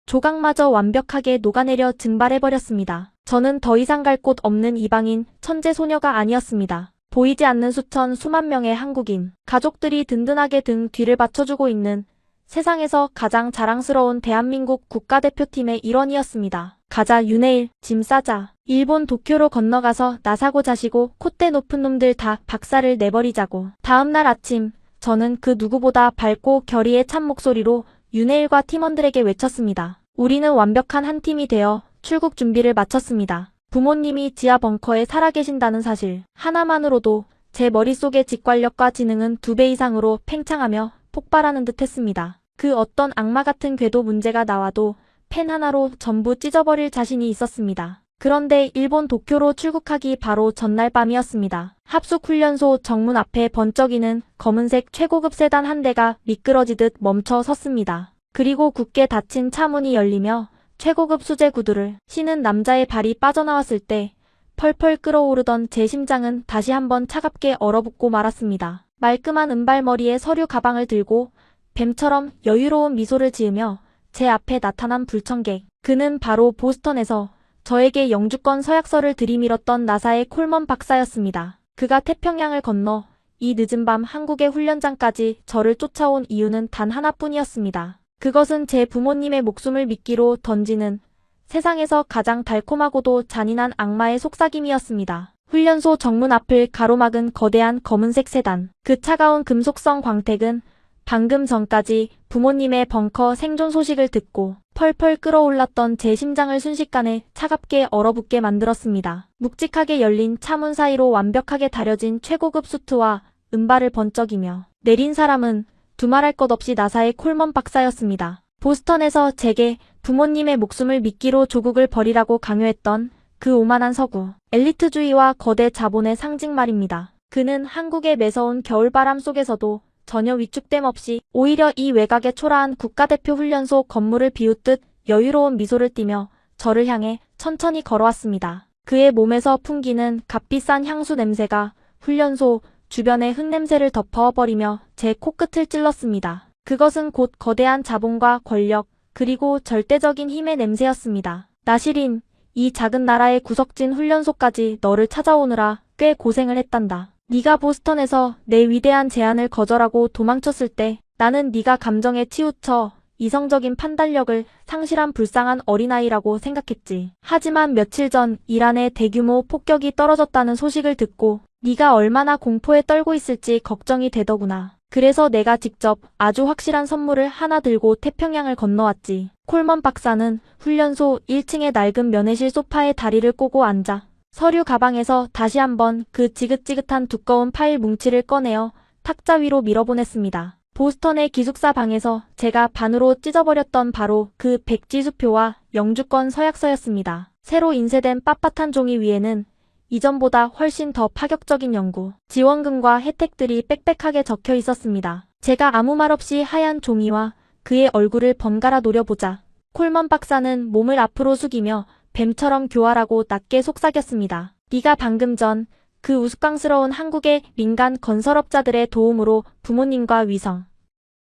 조각마저 완벽하게 녹아내려 증발해버렸습니다. 저는 더 이상 갈 곳 없는 이방인 천재 소녀가 아니었습니다. 보이지 않는 수만 명의 한국인 가족들이 든든하게 등 뒤를 받쳐주고 있는 세상에서 가장 자랑스러운 대한민국 국가대표팀의 일원이었습니다. 가자 윤해일, 짐 싸자. 일본 도쿄로 건너가서 나사고 자시고 콧대 높은 놈들 다 박살을 내버리자고. 다음날 아침 저는 그 누구보다 밝고 결의에 찬 목소리로 윤해일과 팀원들에게 외쳤습니다. 우리는 완벽한 한 팀이 되어 출국 준비를 마쳤습니다. 부모님이 지하 벙커에 살아계신다는 사실 하나만으로도 제 머릿속의 직관력과 지능은 2배 이상으로 팽창하며 폭발하는 듯 했습니다. 그 어떤 악마 같은 궤도 문제가 나와도 펜 하나로 전부 찢어버릴 자신이 있었습니다. 그런데 일본 도쿄로 출국하기 바로 전날 밤이었습니다. 합숙훈련소 정문 앞에 번쩍이는 검은색 최고급 세단 한 대가 미끄러지듯 멈춰 섰습니다. 그리고 굳게 닫힌 차문이 열리며 최고급 수제 구두를 신은 남자의 발이 빠져나왔을 때 펄펄 끓어오르던 제 심장은 다시 한번 차갑게 얼어붙고 말았습니다. 말끔한 은발머리에 서류 가방을 들고 뱀처럼 여유로운 미소를 지으며 제 앞에 나타난 불청객. 그는 바로 보스턴에서 저에게 영주권 서약서를 들이밀었던 나사의 콜먼 박사였습니다. 그가 태평양을 건너 이 늦은 밤 한국의 훈련장까지 저를 쫓아온 이유는 단 하나뿐이었습니다. 그것은 제 부모님의 목숨을 미끼로 던지는 세상에서 가장 달콤하고도 잔인한 악마의 속삭임이었습니다. 훈련소 정문 앞을 가로막은 거대한 검은색 세단. 그 차가운 금속성 광택은 방금 전까지 부모님의 벙커 생존 소식을 듣고 펄펄 끓어올랐던 제 심장을 순식간에 차갑게 얼어붙게 만들었습니다. 묵직하게 열린 차문 사이로 완벽하게 다려진 최고급 수트와 은발을 번쩍이며 내린 사람은 두말할 것 없이 나사의 콜먼 박사였습니다. 보스턴에서 제게 부모님의 목숨을 미끼로 조국을 버리라고 강요했던 그 오만한 서구, 엘리트주의와 거대 자본의 상징 말입니다. 그는 한국의 매서운 겨울바람 속에서도 전혀 위축됨 없이 오히려 이 외곽의 초라한 국가대표 훈련소 건물을 비웃듯 여유로운 미소를 띠며 저를 향해 천천히 걸어왔습니다. 그의 몸에서 풍기는 값비싼 향수 냄새가 훈련소 주변의 흙냄새를 덮어버리며 제 코끝을 찔렀습니다. 그것은 곧 거대한 자본과 권력, 그리고 절대적인 힘의 냄새였습니다. 나시린, 이 작은 나라의 구석진 훈련소까지 너를 찾아오느라 꽤 고생을 했단다. 네가 보스턴에서 내 위대한 제안을 거절하고 도망쳤을 때 나는 네가 감정에 치우쳐 이성적인 판단력을 상실한 불쌍한 어린아이라고 생각했지. 하지만 며칠 전 이란의 대규모 폭격이 떨어졌다는 소식을 듣고 네가 얼마나 공포에 떨고 있을지 걱정이 되더구나. 그래서 내가 직접 아주 확실한 선물을 하나 들고 태평양을 건너왔지. 콜먼 박사는 훈련소 1층의 낡은 면회실 소파에 다리를 꼬고 앉아 서류 가방에서 다시 한번 그 지긋지긋한 두꺼운 파일 뭉치를 꺼내어 탁자 위로 밀어보냈습니다. 보스턴의 기숙사 방에서 제가 반으로 찢어버렸던 바로 그 백지수표와 영주권 서약서였습니다. 새로 인쇄된 빳빳한 종이 위에는 이전보다 훨씬 더 파격적인 연구, 지원금과 혜택들이 빽빽하게 적혀 있었습니다. 제가 아무 말 없이 하얀 종이와 그의 얼굴을 번갈아 노려보자 콜먼 박사는 몸을 앞으로 숙이며 뱀처럼 교활하고 낮게 속삭였습니다. 네가 방금 전 그 우스꽝스러운 한국의 민간 건설업자들의 도움으로 부모님과 위성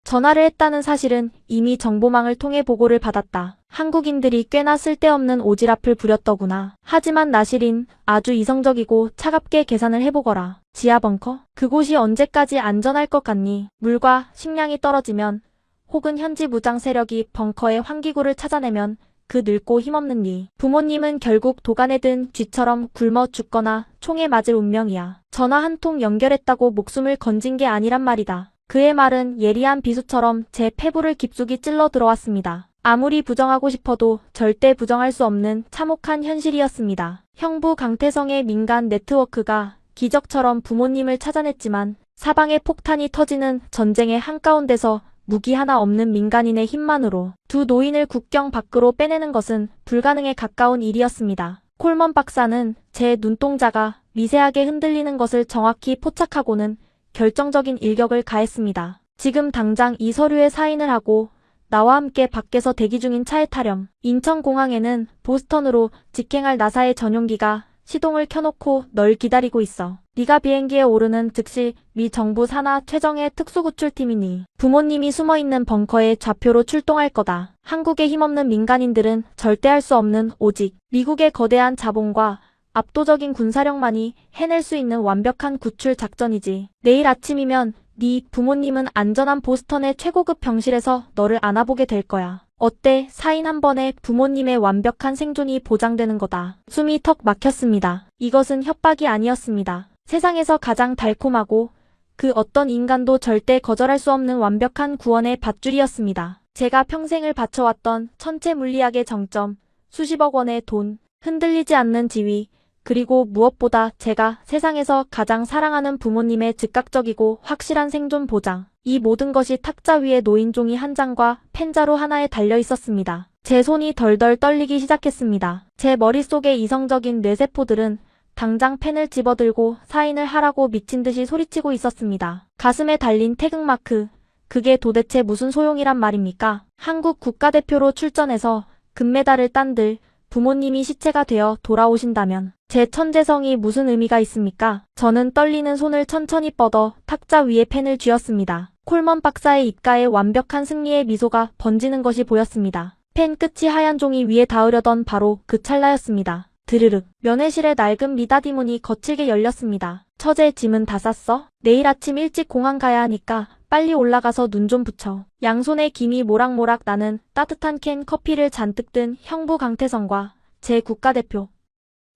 전화를 했다는 사실은 이미 정보망을 통해 보고를 받았다. 한국인들이 꽤나 쓸데없는 오지랖을 부렸더구나. 하지만 나시린, 아주 이성적이고 차갑게 계산을 해보거라. 지하 벙커? 그곳이 언제까지 안전할 것 같니? 물과 식량이 떨어지면 혹은 현지 무장 세력이 벙커의 환기구를 찾아내면 그 늙고 힘없는 네 부모님은 결국 도간에 든 쥐처럼 굶어 죽거나 총에 맞을 운명이야. 전화 한 통 연결했다고 목숨을 건진 게 아니란 말이다. 그의 말은 예리한 비수처럼 제 폐부를 깊숙이 찔러 들어왔습니다. 아무리 부정하고 싶어도 절대 부정할 수 없는 참혹한 현실이었습니다. 형부 강태성의 민간 네트워크가 기적처럼 부모님을 찾아냈지만 사방에 폭탄이 터지는 전쟁의 한가운데서 무기 하나 없는 민간인의 힘만으로 두 노인을 국경 밖으로 빼내는 것은 불가능에 가까운 일이었습니다. 콜먼 박사는 제 눈동자가 미세하게 흔들리는 것을 정확히 포착하고는 결정적인 일격을 가했습니다. 지금 당장 이 서류에 사인을 하고 나와 함께 밖에서 대기 중인 차에 타렴. 인천공항에는 보스턴으로 직행할 나사의 전용기가 시동을 켜놓고 널 기다리고 있어. 네가 비행기에 오르는 즉시 미 정부 산하 최정예 특수구출팀이니 부모님이 숨어있는 벙커에 좌표로 출동할 거다. 한국의 힘없는 민간인들은 절대 할 수 없는 오직 미국의 거대한 자본과 압도적인 군사력만이 해낼 수 있는 완벽한 구출 작전이지. 내일 아침이면 네 부모님은 안전한 보스턴의 최고급 병실에서 너를 안아보게 될 거야. 어때? 사인 한 번에 부모님의 완벽한 생존이 보장되는 거다. 숨이 턱 막혔습니다. 이것은 협박이 아니었습니다. 세상에서 가장 달콤하고 그 어떤 인간도 절대 거절할 수 없는 완벽한 구원의 밧줄이었습니다. 제가 평생을 바쳐왔던 천체 물리학의 정점, 수십억 원의 돈, 흔들리지 않는 지위, 그리고 무엇보다 제가 세상에서 가장 사랑하는 부모님의 즉각적이고 확실한 생존 보장. 이 모든 것이 탁자 위에 놓인 종이 한 장과 펜자루 하나에 달려 있었습니다. 제 손이 덜덜 떨리기 시작했습니다. 제 머릿속의 이성적인 뇌세포들은 당장 펜을 집어들고 사인을 하라고 미친 듯이 소리치고 있었습니다. 가슴에 달린 태극마크. 그게 도대체 무슨 소용이란 말입니까? 한국 국가대표로 출전해서 금메달을 딴들 부모님이 시체가 되어 돌아오신다면 제 천재성이 무슨 의미가 있습니까? 저는 떨리는 손을 천천히 뻗어 탁자 위에 펜을 쥐었습니다. 콜먼 박사의 입가에 완벽한 승리의 미소가 번지는 것이 보였습니다. 펜 끝이 하얀 종이 위에 닿으려던 바로 그 찰나였습니다. 드르륵. 면회실의 낡은 미닫이 문이 거칠게 열렸습니다. 처제 짐은 다 쌌어? 내일 아침 일찍 공항 가야 하니까 빨리 올라가서 눈 좀 붙여. 양손에 김이 모락모락 나는 따뜻한 캔 커피를 잔뜩 든 형부 강태성과 제 국가대표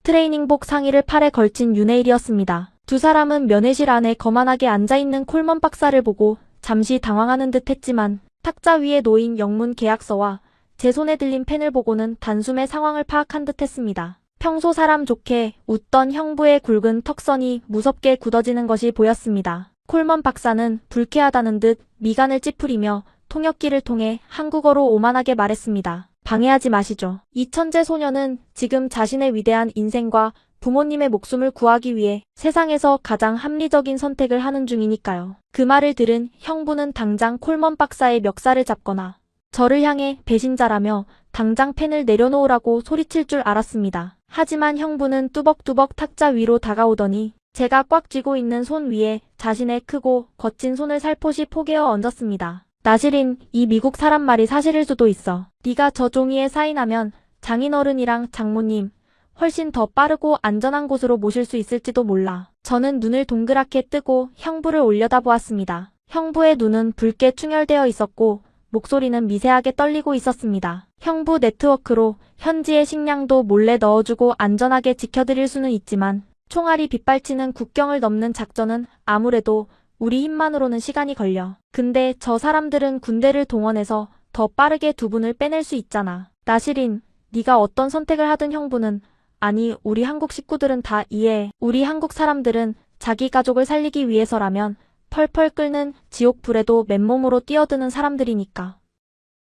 트레이닝복 상의를 팔에 걸친 윤혜일이었습니다. 두 사람은 면회실 안에 거만하게 앉아있는 콜먼 박사를 보고 잠시 당황하는 듯 했지만 탁자 위에 놓인 영문 계약서와 제 손에 들린 펜을 보고는 단숨에 상황을 파악한 듯 했습니다. 평소 사람 좋게 웃던 형부의 굵은 턱선이 무섭게 굳어지는 것이 보였습니다. 콜먼 박사는 불쾌하다는 듯 미간을 찌푸리며 통역기를 통해 한국어로 오만하게 말했습니다. 방해하지 마시죠. 이 천재 소녀는 지금 자신의 위대한 인생과 부모님의 목숨을 구하기 위해 세상에서 가장 합리적인 선택을 하는 중이니까요. 그 말을 들은 형부는 당장 콜먼 박사의 멱살을 잡거나 저를 향해 배신자라며 당장 펜을 내려놓으라고 소리칠 줄 알았습니다. 하지만 형부는 뚜벅뚜벅 탁자 위로 다가오더니 제가 꽉 쥐고 있는 손 위에 자신의 크고 거친 손을 살포시 포개어 얹었습니다. 나시린, 이 미국 사람 말이 사실일 수도 있어. 네가 저 종이에 사인하면 장인어른이랑 장모님 훨씬 더 빠르고 안전한 곳으로 모실 수 있을지도 몰라. 저는 눈을 동그랗게 뜨고 형부를 올려다보았습니다. 형부의 눈은 붉게 충혈되어 있었고 목소리는 미세하게 떨리고 있었습니다. 형부 네트워크로 현지의 식량도 몰래 넣어주고 안전하게 지켜드릴 수는 있지만 총알이 빗발치는 국경을 넘는 작전은 아무래도 우리 힘만으로는 시간이 걸려. 근데 저 사람들은 군대를 동원해서 더 빠르게 두 분을 빼낼 수 있잖아. 나시린, 네가 어떤 선택을 하든 형부는, 아니 우리 한국 식구들은 다 이해해. 우리 한국 사람들은 자기 가족을 살리기 위해서라면 펄펄 끓는 지옥불에도 맨몸으로 뛰어드는 사람들이니까.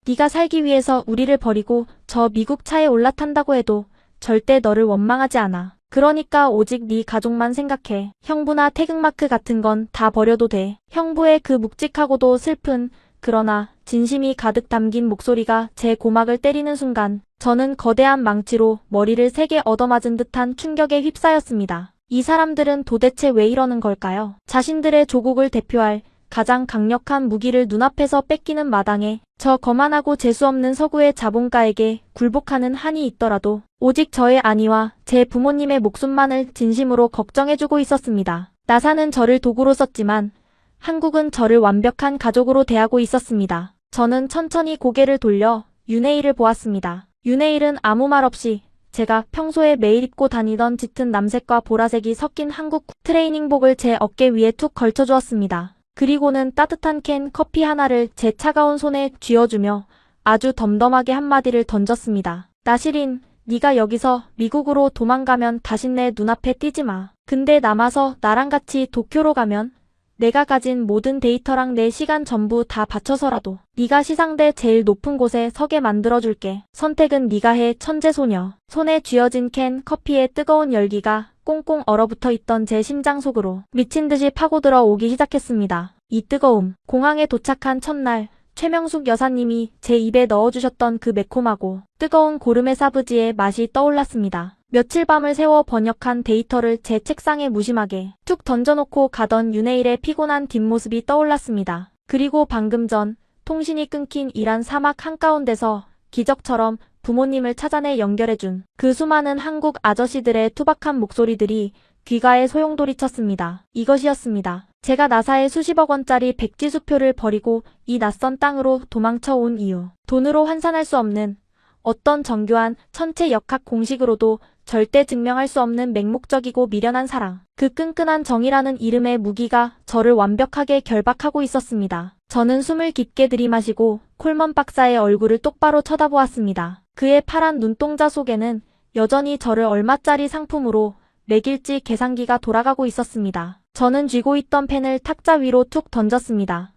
네가 살기 위해서 우리를 버리고 저 미국 차에 올라탄다고 해도 절대 너를 원망하지 않아. 그러니까 오직 네 가족만 생각해. 형부나 태극마크 같은 건 다 버려도 돼. 형부의 그 묵직하고도 슬픈 그러나 진심이 가득 담긴 목소리가 제 고막을 때리는 순간 저는 거대한 망치로 머리를 세게 얻어맞은 듯한 충격에 휩싸였습니다. 이 사람들은 도대체 왜 이러는 걸까요? 자신들의 조국을 대표할 가장 강력한 무기를 눈앞에서 뺏기는 마당에 저 거만하고 재수없는 서구의 자본가에게 굴복하는 한이 있더라도 오직 저의 안위와 제 부모님의 목숨만을 진심으로 걱정해주고 있었습니다. 나사는 저를 도구로 썼지만 한국은 저를 완벽한 가족으로 대하고 있었습니다. 저는 천천히 고개를 돌려 윤혜일을 보았습니다. 윤혜일은 아무 말 없이 제가 평소에 매일 입고 다니던 짙은 남색과 보라색이 섞인 한국 트레이닝복을 제 어깨 위에 툭 걸쳐주었습니다. 그리고는 따뜻한 캔 커피 하나를 제 차가운 손에 쥐어주며 아주 덤덤하게 한마디를 던졌습니다. 나시린, 네가 여기서 미국으로 도망가면 다신 내 눈앞에 띄지 마. 근데 남아서 나랑 같이 도쿄로 가면 내가 가진 모든 데이터랑 내 시간 전부 다 바쳐서라도 네가 시상대 제일 높은 곳에 서게 만들어줄게. 선택은 네가 해, 천재소녀. 손에 쥐어진 캔 커피의 뜨거운 열기가 꽁꽁 얼어붙어 있던 제 심장 속으로 미친 듯이 파고들어 오기 시작했습니다. 이 뜨거움, 공항에 도착한 첫날 최명숙 여사님이 제 입에 넣어주셨던 그 매콤하고 뜨거운 고르메 사브지의 맛이 떠올랐습니다. 며칠 밤을 새워 번역한 데이터를 제 책상에 무심하게 툭 던져놓고 가던 윤혜일의 피곤한 뒷모습이 떠올랐습니다. 그리고 방금 전 통신이 끊긴 이란 사막 한가운데서 기적처럼 부모님을 찾아내 연결해준 그 수많은 한국 아저씨들의 투박한 목소리들이 귀가에 소용돌이쳤습니다. 이것이었습니다. 제가 나사의 수십억 원짜리 백지수표를 버리고 이 낯선 땅으로 도망쳐 온 이유. 돈으로 환산할 수 없는 어떤 정교한 천체 역학 공식으로도 절대 증명할 수 없는 맹목적이고 미련한 사랑. 그 끈끈한 정이라는 이름의 무기가 저를 완벽하게 결박하고 있었습니다. 저는 숨을 깊게 들이마시고 콜먼 박사의 얼굴을 똑바로 쳐다보았습니다. 그의 파란 눈동자 속에는 여전히 저를 얼마짜리 상품으로 매길지 계산기가 돌아가고 있었습니다. 저는 쥐고 있던 펜을 탁자 위로 툭 던졌습니다.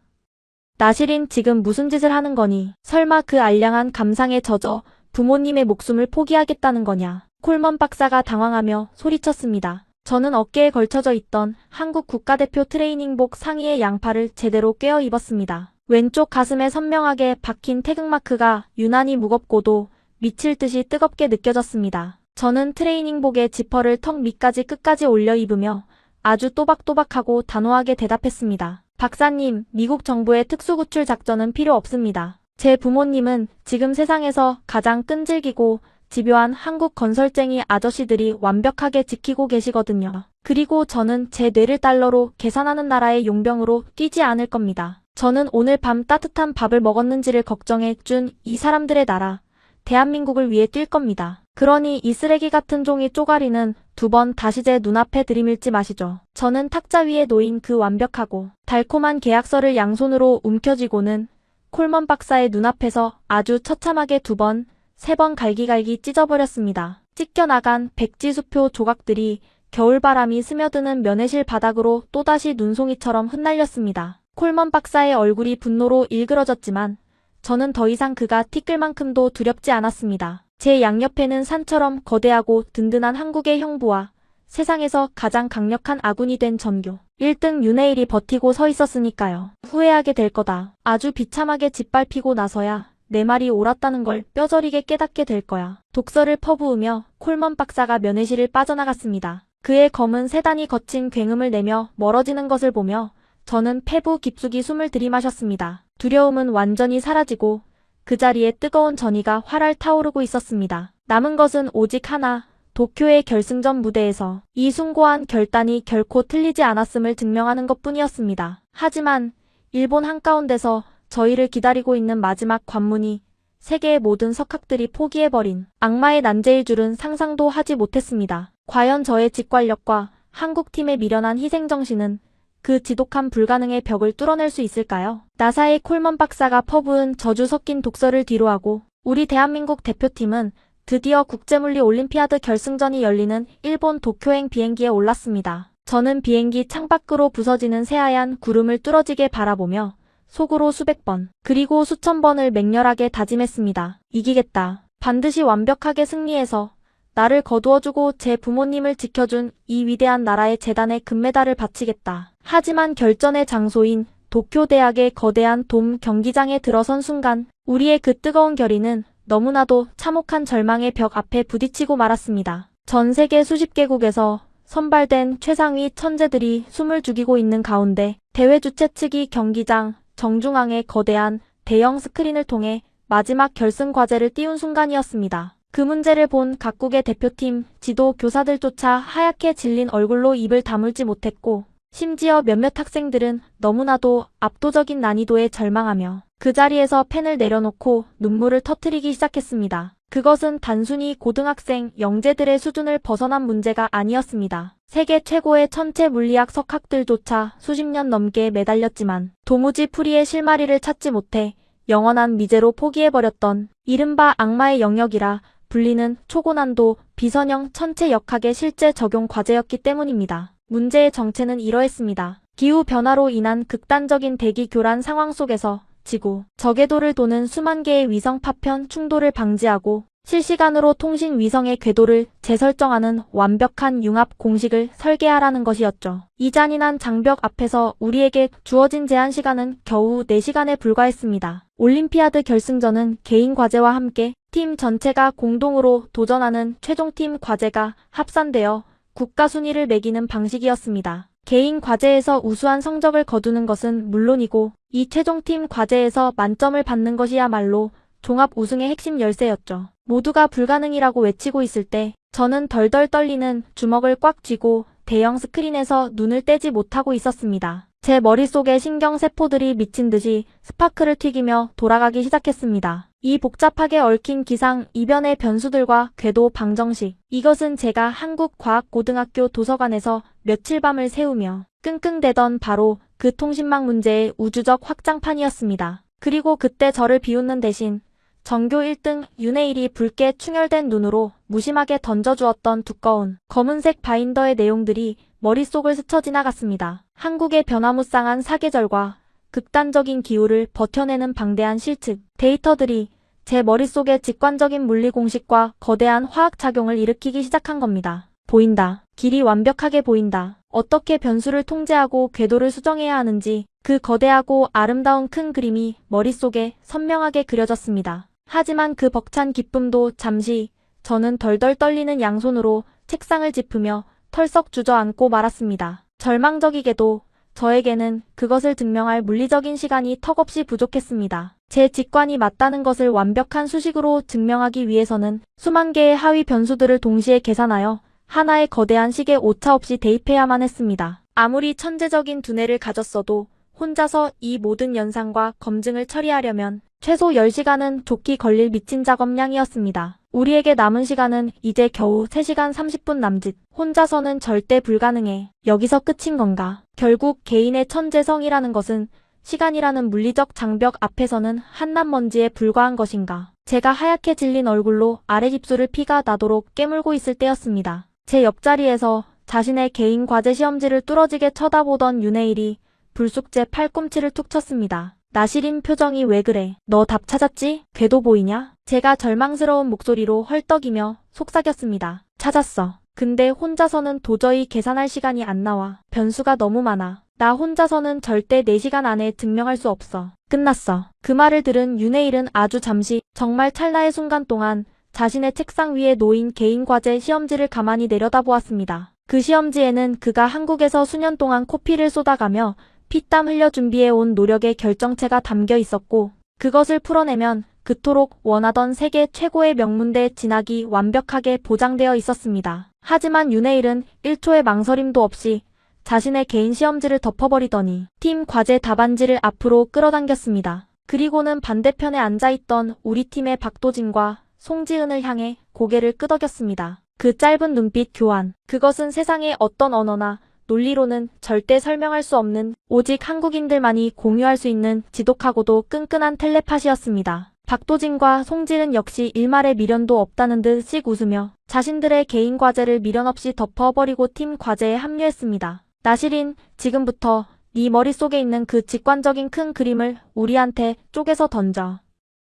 나시린, 지금 무슨 짓을 하는 거니? 설마 그 알량한 감상에 젖어 부모님의 목숨을 포기하겠다는 거냐? 콜먼 박사가 당황하며 소리쳤습니다. 저는 어깨에 걸쳐져 있던 한국 국가대표 트레이닝복 상의의 양팔을 제대로 꿰어 입었습니다. 왼쪽 가슴에 선명하게 박힌 태극마크가 유난히 무겁고도 미칠 듯이 뜨겁게 느껴졌습니다. 저는 트레이닝복의 지퍼를 턱 밑까지 끝까지 올려 입으며 아주 또박또박하고 단호하게 대답했습니다. 박사님, 미국 정부의 특수구출 작전은 필요 없습니다. 제 부모님은 지금 세상에서 가장 끈질기고 집요한 한국 건설쟁이 아저씨들이 완벽하게 지키고 계시거든요. 그리고 저는 제 뇌를 달러로 계산하는 나라의 용병으로 뛰지 않을 겁니다. 저는 오늘 밤 따뜻한 밥을 먹었는지를 걱정해 준 이 사람들의 나라, 대한민국을 위해 뛸 겁니다. 그러니 이 쓰레기 같은 종이 쪼가리는 2번 다시 제 눈앞에 들이밀지 마시죠. 저는 탁자 위에 놓인 그 완벽하고 달콤한 계약서를 양손으로 움켜쥐고는 콜먼 박사의 눈앞에서 아주 처참하게 2번, 3번 갈기갈기 찢어버렸습니다. 찢겨나간 백지수표 조각들이 겨울바람이 스며드는 면회실 바닥으로 또다시 눈송이처럼 흩날렸습니다. 콜먼 박사의 얼굴이 분노로 일그러졌지만 저는 더 이상 그가 티끌만큼도 두렵지 않았습니다. 제 양옆에는 산처럼 거대하고 든든한 한국의 형부와 세상에서 가장 강력한 아군이 된 전교 1등 윤해일이 버티고 서 있었으니까요. 후회하게 될 거다. 아주 비참하게 짓밟히고 나서야 내 말이 옳았다는 걸 뼈저리게 깨닫게 될 거야. 독서를 퍼부으며 콜먼 박사가 면회실을 빠져나갔습니다. 그의 검은 세단이 거친 굉음을 내며 멀어지는 것을 보며 저는 폐부 깊숙이 숨을 들이마셨습니다. 두려움은 완전히 사라지고 그 자리에 뜨거운 전의가 활활 타오르고 있었습니다. 남은 것은 오직 하나, 도쿄의 결승전 무대에서 이 숭고한 결단이 결코 틀리지 않았음을 증명하는 것뿐이었습니다. 하지만 일본 한가운데서 저희를 기다리고 있는 마지막 관문이 세계의 모든 석학들이 포기해버린 악마의 난제일 줄은 상상도 하지 못했습니다. 과연 저의 직관력과 한국팀의 미련한 희생정신은 그 지독한 불가능의 벽을 뚫어낼 수 있을까요? 나사의 콜먼 박사가 퍼부은 저주 섞인 독서를 뒤로하고 우리 대한민국 대표팀은 드디어 국제물리 올림피아드 결승전이 열리는 일본 도쿄행 비행기에 올랐습니다. 저는 비행기 창밖으로 부서지는 새하얀 구름을 뚫어지게 바라보며 속으로 수백 번, 그리고 수천 번을 맹렬하게 다짐했습니다. 이기겠다. 반드시 완벽하게 승리해서 나를 거두어주고 제 부모님을 지켜준 이 위대한 나라의 재단에 금메달을 바치겠다. 하지만 결전의 장소인 도쿄대학의 거대한 돔 경기장에 들어선 순간 우리의 그 뜨거운 결의는 너무나도 참혹한 절망의 벽 앞에 부딪히고 말았습니다. 전 세계 수십 개국에서 선발된 최상위 천재들이 숨을 죽이고 있는 가운데 대회 주최 측이 경기장 정중앙에 거대한 대형 스크린을 통해 마지막 결승 과제를 띄운 순간이었습니다. 그 문제를 본 각국의 대표팀 지도 교사들조차 하얗게 질린 얼굴로 입을 다물지 못했고 심지어 몇몇 학생들은 너무나도 압도적인 난이도에 절망하며 그 자리에서 펜을 내려놓고 눈물을 터뜨리기 시작했습니다. 그것은 단순히 고등학생 영재들의 수준을 벗어난 문제가 아니었습니다. 세계 최고의 천체 물리학 석학들조차 수십 년 넘게 매달렸지만 도무지 풀이의 실마리를 찾지 못해 영원한 미제로 포기해버렸던 이른바 악마의 영역이라 불리는 초고난도 비선형 천체 역학의 실제 적용 과제였기 때문입니다. 문제의 정체는 이러했습니다. 기후변화로 인한 극단적인 대기 교란 상황 속에서 지구, 저궤도를 도는 수만 개의 위성 파편 충돌을 방지하고 실시간으로 통신 위성의 궤도를 재설정하는 완벽한 융합 공식을 설계하라는 것이었죠. 이 잔인한 장벽 앞에서 우리에게 주어진 제한 시간은 겨우 4시간에 불과했습니다. 올림피아드 결승전은 개인 과제와 함께 팀 전체가 공동으로 도전하는 최종팀 과제가 합산되어 국가 순위를 매기는 방식이었습니다. 개인 과제에서 우수한 성적을 거두는 것은 물론이고 이 최종팀 과제에서 만점을 받는 것이야말로 종합 우승의 핵심 열쇠였죠. 모두가 불가능이라고 외치고 있을 때 저는 덜덜 떨리는 주먹을 꽉 쥐고 대형 스크린에서 눈을 떼지 못하고 있었습니다. 제 머릿속의 신경세포들이 미친 듯이 스파크를 튀기며 돌아가기 시작했습니다. 이 복잡하게 얽힌 기상 이변의 변수들과 궤도 방정식. 이것은 제가 한국과학고등학교 도서관에서 며칠 밤을 새우며 끙끙대던 바로 그 통신망 문제의 우주적 확장판이었습니다. 그리고 그때 저를 비웃는 대신 전교 1등 윤해일이 붉게 충혈된 눈으로 무심하게 던져주었던 두꺼운 검은색 바인더의 내용들이 머릿속을 스쳐 지나갔습니다. 한국의 변화무쌍한 사계절과 극단적인 기후를 버텨내는 방대한 실측, 데이터들이 제 머릿속에 직관적인 물리 공식과 거대한 화학작용을 일으키기 시작한 겁니다. 보인다. 길이 완벽하게 보인다. 어떻게 변수를 통제하고 궤도를 수정해야 하는지 그 거대하고 아름다운 큰 그림이 머릿속에 선명하게 그려졌습니다. 하지만 그 벅찬 기쁨도 잠시 저는 덜덜 떨리는 양손으로 책상을 짚으며 털썩 주저앉고 말았습니다. 절망적이게도 저에게는 그것을 증명할 물리적인 시간이 턱없이 부족했습니다. 제 직관이 맞다는 것을 완벽한 수식으로 증명하기 위해서는 수만 개의 하위 변수들을 동시에 계산하여 하나의 거대한 식에 오차없이 대입해야만 했습니다. 아무리 천재적인 두뇌를 가졌어도 혼자서 이 모든 연산과 검증을 처리하려면 최소 10시간은 좋게 걸릴 미친 작업량이었습니다. 우리에게 남은 시간은 이제 겨우 3시간 30분 남짓. 혼자서는 절대 불가능해. 여기서 끝인 건가? 결국 개인의 천재성이라는 것은 시간이라는 물리적 장벽 앞에서는 한낱먼지에 불과한 것인가? 제가 하얗게 질린 얼굴로 아래 입술을 피가 나도록 깨물고 있을 때였습니다. 제 옆자리에서 자신의 개인 과제 시험지를 뚫어지게 쳐다보던 윤혜일이 불쑥 제 팔꿈치를 툭 쳤습니다. 나시린 표정이 왜 그래? 너 답 찾았지? 궤도 보이냐? 제가 절망스러운 목소리로 헐떡이며 속삭였습니다. 찾았어. 근데 혼자서는 도저히 계산할 시간이 안 나와. 변수가 너무 많아. 나 혼자서는 절대 4시간 안에 증명할 수 없어. 끝났어. 그 말을 들은 윤혜일은 아주 잠시, 정말 찰나의 순간 동안 자신의 책상 위에 놓인 개인 과제 시험지를 가만히 내려다보았습니다. 그 시험지에는 그가 한국에서 수년 동안 코피를 쏟아가며 피땀 흘려 준비해온 노력의 결정체가 담겨 있었고, 그것을 풀어내면 그토록 원하던 세계 최고의 명문대 진학이 완벽하게 보장되어 있었습니다. 하지만 윤혜일은 1초의 망설임도 없이 자신의 개인 시험지를 덮어버리더니 팀 과제 답안지를 앞으로 끌어당겼습니다. 그리고는 반대편에 앉아있던 우리 팀의 박도진과 송지은을 향해 고개를 끄덕였습니다. 그 짧은 눈빛 교환, 그것은 세상의 어떤 언어나 논리로는 절대 설명할 수 없는, 오직 한국인들만이 공유할 수 있는 지독하고도 끈끈한 텔레파시였습니다. 박도진과 송지은 역시 일말의 미련도 없다는 듯 씩 웃으며 자신들의 개인 과제를 미련 없이 덮어버리고 팀 과제에 합류했습니다. 나시린, 지금부터 네 머릿속에 있는 그 직관적인 큰 그림을 우리한테 쪼개서 던져.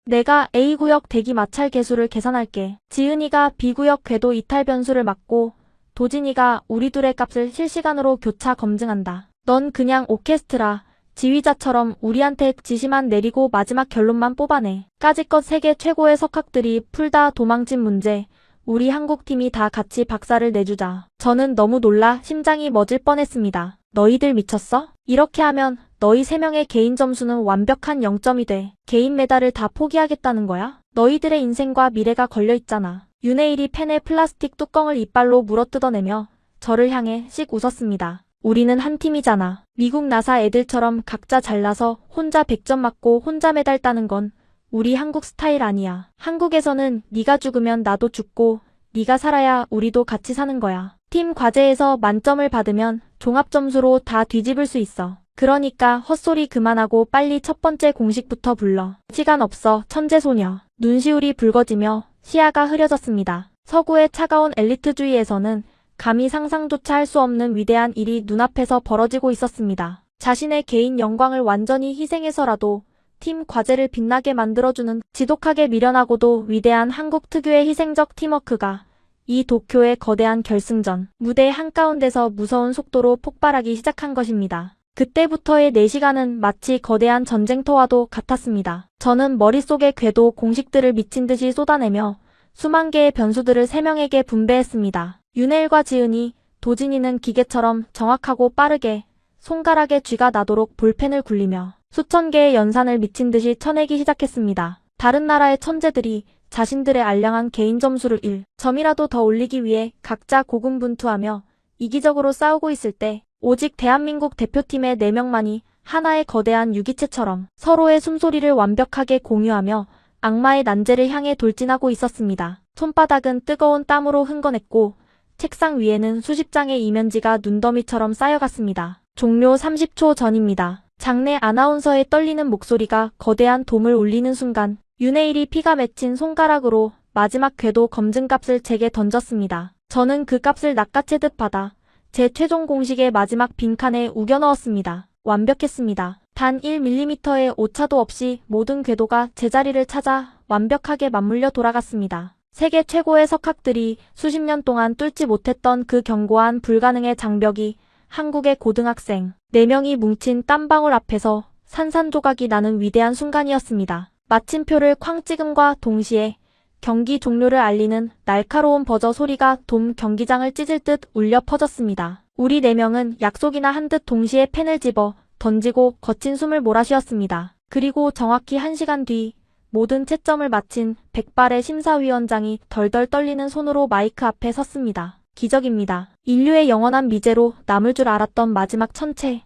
내가 A구역 대기 마찰 계수를 계산할게. 지은이가 B구역 궤도 이탈 변수를 맞고 도진이가 우리 둘의 값을 실시간으로 교차 검증한다. 넌 그냥 오케스트라 지휘자처럼 우리한테 지시만 내리고 마지막 결론만 뽑아내. 까짓것 세계 최고의 석학들이 풀다 도망친 문제, 우리 한국팀이 다 같이 박살을 내주자. 저는 너무 놀라 심장이 멎을 뻔했습니다. 너희들 미쳤어? 이렇게 하면 너희 3명의 개인 점수는 완벽한 0점이 돼. 개인 메달을 다 포기하겠다는 거야? 너희들의 인생과 미래가 걸려있잖아. 윤혜일이 펜의 플라스틱 뚜껑을 이빨로 물어뜯어내며 저를 향해 씩 웃었습니다. 우리는 한 팀이잖아. 미국 나사 애들처럼 각자 잘나서 혼자 100점 맞고 혼자 메달 따는 건 우리 한국 스타일 아니야. 한국에서는 네가 죽으면 나도 죽고 네가 살아야 우리도 같이 사는 거야. 팀 과제에서 만점을 받으면 종합 점수로 다 뒤집을 수 있어. 그러니까 헛소리 그만하고 빨리 첫 번째 공식부터 불러. 시간 없어, 천재소녀. 눈시울이 붉어지며 시야가 흐려졌습니다. 서구의 차가운 엘리트주의에서는 감히 상상조차 할 수 없는 위대한 일이 눈앞에서 벌어지고 있었습니다. 자신의 개인 영광을 완전히 희생해서라도 팀 과제를 빛나게 만들어주는 지독하게 미련하고도 위대한 한국 특유의 희생적 팀워크가 이 도쿄의 거대한 결승전 무대 한가운데서 무서운 속도로 폭발하기 시작한 것입니다. 그때부터의 4시간은 마치 거대한 전쟁터와도 같았습니다. 저는 머릿속의 궤도 공식들을 미친 듯이 쏟아내며 수만 개의 변수들을 3명에게 분배했습니다. 윤혜일과 지은이, 도진이는 기계처럼 정확하고 빠르게 손가락에 쥐가 나도록 볼펜을 굴리며 수천 개의 연산을 미친 듯이 쳐내기 시작했습니다. 다른 나라의 천재들이 자신들의 알량한 개인 점수를 1점이라도 더 올리기 위해 각자 고군분투하며 이기적으로 싸우고 있을 때 오직 대한민국 대표팀의 4명만이 하나의 거대한 유기체처럼 서로의 숨소리를 완벽하게 공유하며 악마의 난제를 향해 돌진하고 있었습니다. 손바닥은 뜨거운 땀으로 흥건했고 책상 위에는 수십 장의 이면지가 눈더미처럼 쌓여갔습니다. 종료 30초 전입니다. 장내 아나운서의 떨리는 목소리가 거대한 돔을 울리는 순간 윤혜일이 피가 맺힌 손가락으로 마지막 궤도 검증값을 제게 던졌습니다. 저는 그 값을 낚아채듯 받아 제 최종 공식의 마지막 빈칸에 우겨 넣었습니다. 완벽했습니다. 단 1mm의 오차도 없이 모든 궤도가 제자리를 찾아 완벽하게 맞물려 돌아갔습니다. 세계 최고의 석학들이 수십 년 동안 뚫지 못했던 그 견고한 불가능의 장벽이 한국의 고등학생 4명이 뭉친 땀방울 앞에서 산산조각이 나는 위대한 순간이었습니다. 마침표를 쾅 찍음과 동시에 경기 종료를 알리는 날카로운 버저 소리가 돔 경기장을 찢을 듯 울려 퍼졌습니다. 우리 4명은 약속이나 한 듯 동시에 펜을 집어 던지고 거친 숨을 몰아쉬었습니다. 그리고 정확히 1시간 뒤 모든 채점을 마친 백발의 심사위원장이 덜덜 떨리는 손으로 마이크 앞에 섰습니다. 기적입니다. 인류의 영원한 미제로 남을 줄 알았던 마지막 천체.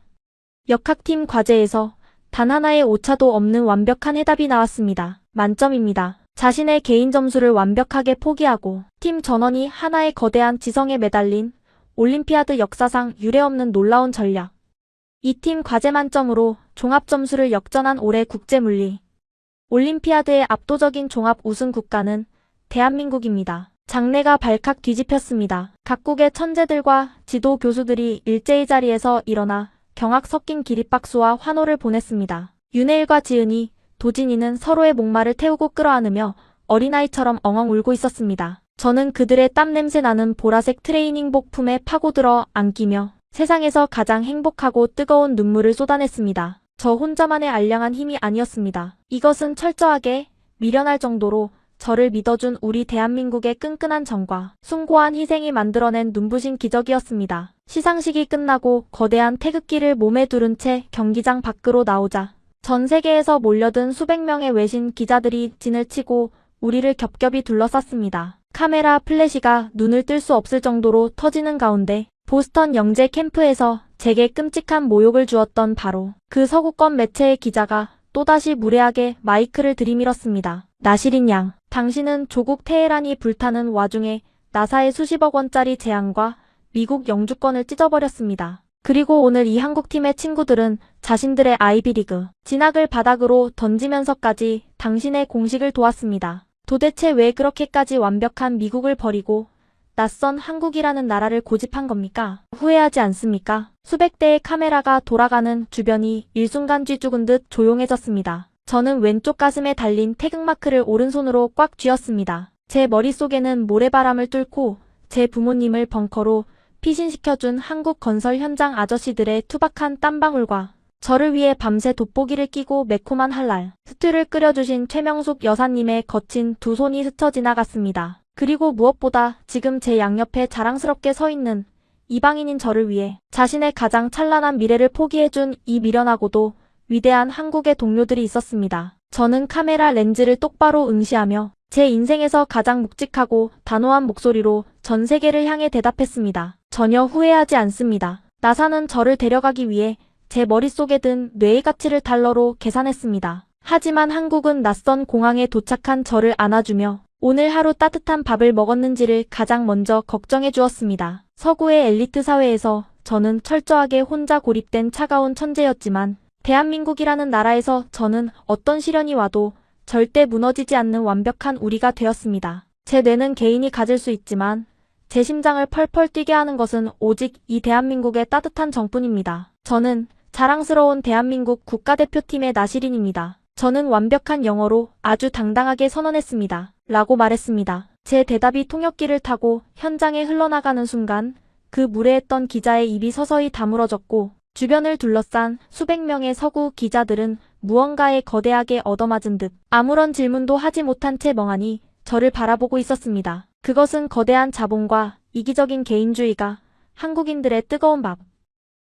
역학팀 과제에서 단 하나의 오차도 없는 완벽한 해답이 나왔습니다. 만점입니다. 자신의 개인 점수를 완벽하게 포기하고 팀 전원이 하나의 거대한 지성에 매달린 올림피아드 역사상 유례없는 놀라운 전략. 이 팀 과제 만점으로 종합 점수를 역전한 올해 국제물리 올림피아드의 압도적인 종합 우승 국가는 대한민국입니다. 장내가 발칵 뒤집혔습니다. 각국의 천재들과 지도 교수들이 일제히 자리에서 일어나 경악 섞인 기립박수와 환호를 보냈습니다. 윤혜일과 지은이, 도진이는 서로의 목마를 태우고 끌어안으며 어린아이처럼 엉엉 울고 있었습니다. 저는 그들의 땀냄새 나는 보라색 트레이닝복 품에 파고들어 안기며 세상에서 가장 행복하고 뜨거운 눈물을 쏟아냈습니다. 저 혼자만의 알량한 힘이 아니었습니다. 이것은 철저하게 미련할 정도로 저를 믿어준 우리 대한민국의 끈끈한 정과 숭고한 희생이 만들어낸 눈부신 기적이었습니다. 시상식이 끝나고 거대한 태극기를 몸에 두른 채 경기장 밖으로 나오자 전 세계에서 몰려든 수백 명의 외신 기자들이 진을 치고 우리를 겹겹이 둘러쌌습니다. 카메라 플래시가 눈을 뜰 수 없을 정도로 터지는 가운데 보스턴 영재 캠프에서 제게 끔찍한 모욕을 주었던 바로 그 서구권 매체의 기자가 또다시 무례하게 마이크를 들이밀었습니다. 나시린 양, 당신은 조국 테헤란이 불타는 와중에 나사의 수십억 원짜리 제안과 미국 영주권을 찢어버렸습니다. 그리고 오늘 이 한국팀의 친구들은 자신들의 아이비리그 진학을 바닥으로 던지면서까지 당신의 공식을 도왔습니다. 도대체 왜 그렇게까지 완벽한 미국을 버리고 낯선 한국이라는 나라를 고집한 겁니까? 후회하지 않습니까? 수백 대의 카메라가 돌아가는 주변이 일순간 쥐죽은 듯 조용해졌습니다. 저는 왼쪽 가슴에 달린 태극마크를 오른손으로 꽉 쥐었습니다. 제 머릿속에는 모래바람을 뚫고 제 부모님을 벙커로 피신시켜준 한국 건설 현장 아저씨들의 투박한 땀방울과 저를 위해 밤새 돋보기를 끼고 매콤한 할랄 스튜를 끓여주신 최명숙 여사님의 거친 두 손이 스쳐 지나갔습니다. 그리고 무엇보다 지금 제 양옆에 자랑스럽게 서 있는 이방인인 저를 위해 자신의 가장 찬란한 미래를 포기해준 이 미련하고도 위대한 한국의 동료들이 있었습니다. 저는 카메라 렌즈를 똑바로 응시하며 제 인생에서 가장 묵직하고 단호한 목소리로 전 세계를 향해 대답했습니다. 전혀 후회하지 않습니다. 나사는 저를 데려가기 위해 제 머릿속에 든 뇌의 가치를 달러로 계산했습니다. 하지만 한국은 낯선 공항에 도착한 저를 안아주며 오늘 하루 따뜻한 밥을 먹었는지를 가장 먼저 걱정해 주었습니다. 서구의 엘리트 사회에서 저는 철저하게 혼자 고립된 차가운 천재였지만 대한민국이라는 나라에서 저는 어떤 시련이 와도 절대 무너지지 않는 완벽한 우리가 되었습니다. 제 뇌는 개인이 가질 수 있지만 제 심장을 펄펄 뛰게 하는 것은 오직 이 대한민국의 따뜻한 정뿐입니다. 저는 자랑스러운 대한민국 국가대표팀의 나시린입니다. 저는 완벽한 영어로 아주 당당하게 선언했습니다. 라고 말했습니다. 제 대답이 통역기를 타고 현장에 흘러나가는 순간 그 무례했던 기자의 입이 서서히 다물어졌고 주변을 둘러싼 수백 명의 서구 기자들은 무언가에 거대하게 얻어맞은 듯 아무런 질문도 하지 못한 채 멍하니 저를 바라보고 있었습니다. 그것은 거대한 자본과 이기적인 개인주의가 한국인들의 뜨거운 밥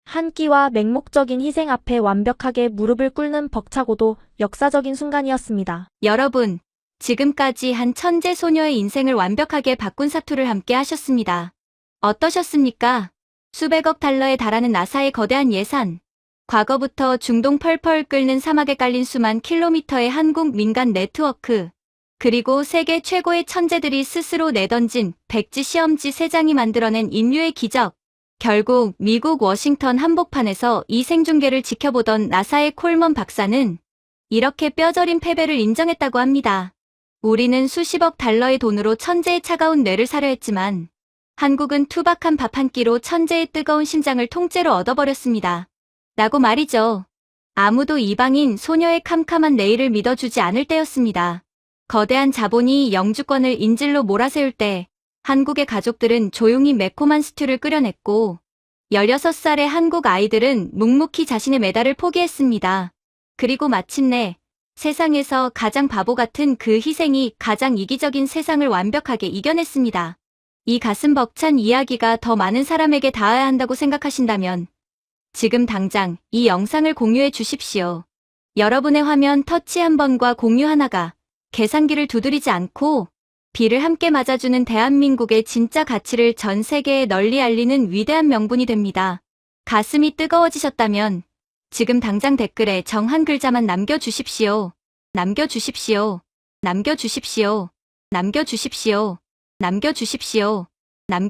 한 끼와 맹목적인 희생 앞에 완벽하게 무릎을 꿇는 벅차고도 역사적인 순간이었습니다. 여러분, 지금까지 한 천재 소녀의 인생을 완벽하게 바꾼 사투를 함께 하셨습니다. 어떠셨습니까? 수백억 달러에 달하는 나사의 거대한 예산, 과거부터 중동 펄펄 끓는 사막에 깔린 수만 킬로미터의 한국 민간 네트워크, 그리고 세계 최고의 천재들이 스스로 내던진 백지 시험지 3장이 만들어낸 인류의 기적. 결국 미국 워싱턴 한복판에서 이 생중계를 지켜보던 나사의 콜먼 박사는 이렇게 뼈저린 패배를 인정했다고 합니다. 우리는 수십억 달러의 돈으로 천재의 차가운 뇌를 사려 했지만 한국은 투박한 밥 한 끼로 천재의 뜨거운 심장을 통째로 얻어버렸습니다. 라고 말이죠. 아무도 이방인 소녀의 캄캄한 내일을 믿어주지 않을 때였습니다. 거대한 자본이 영주권을 인질로 몰아세울 때 한국의 가족들은 조용히 매콤한 스튜를 끓여냈고 16살의 한국 아이들은 묵묵히 자신의 메달을 포기했습니다. 그리고 마침내 세상에서 가장 바보 같은 그 희생이 가장 이기적인 세상을 완벽하게 이겨냈습니다. 이 가슴 벅찬 이야기가 더 많은 사람에게 닿아야 한다고 생각하신다면 지금 당장 이 영상을 공유해 주십시오. 여러분의 화면 터치 한 번과 공유 하나가 계산기를 두드리지 않고 비를 함께 맞아주는 대한민국의 진짜 가치를 전 세계에 널리 알리는 위대한 명분이 됩니다. 가슴이 뜨거워지셨다면 지금 당장 댓글에 정 한 글자만 남겨주십시오. 남겨주십시오. 남겨주십시오. 남겨주십시오. 남겨주십시오. 남겨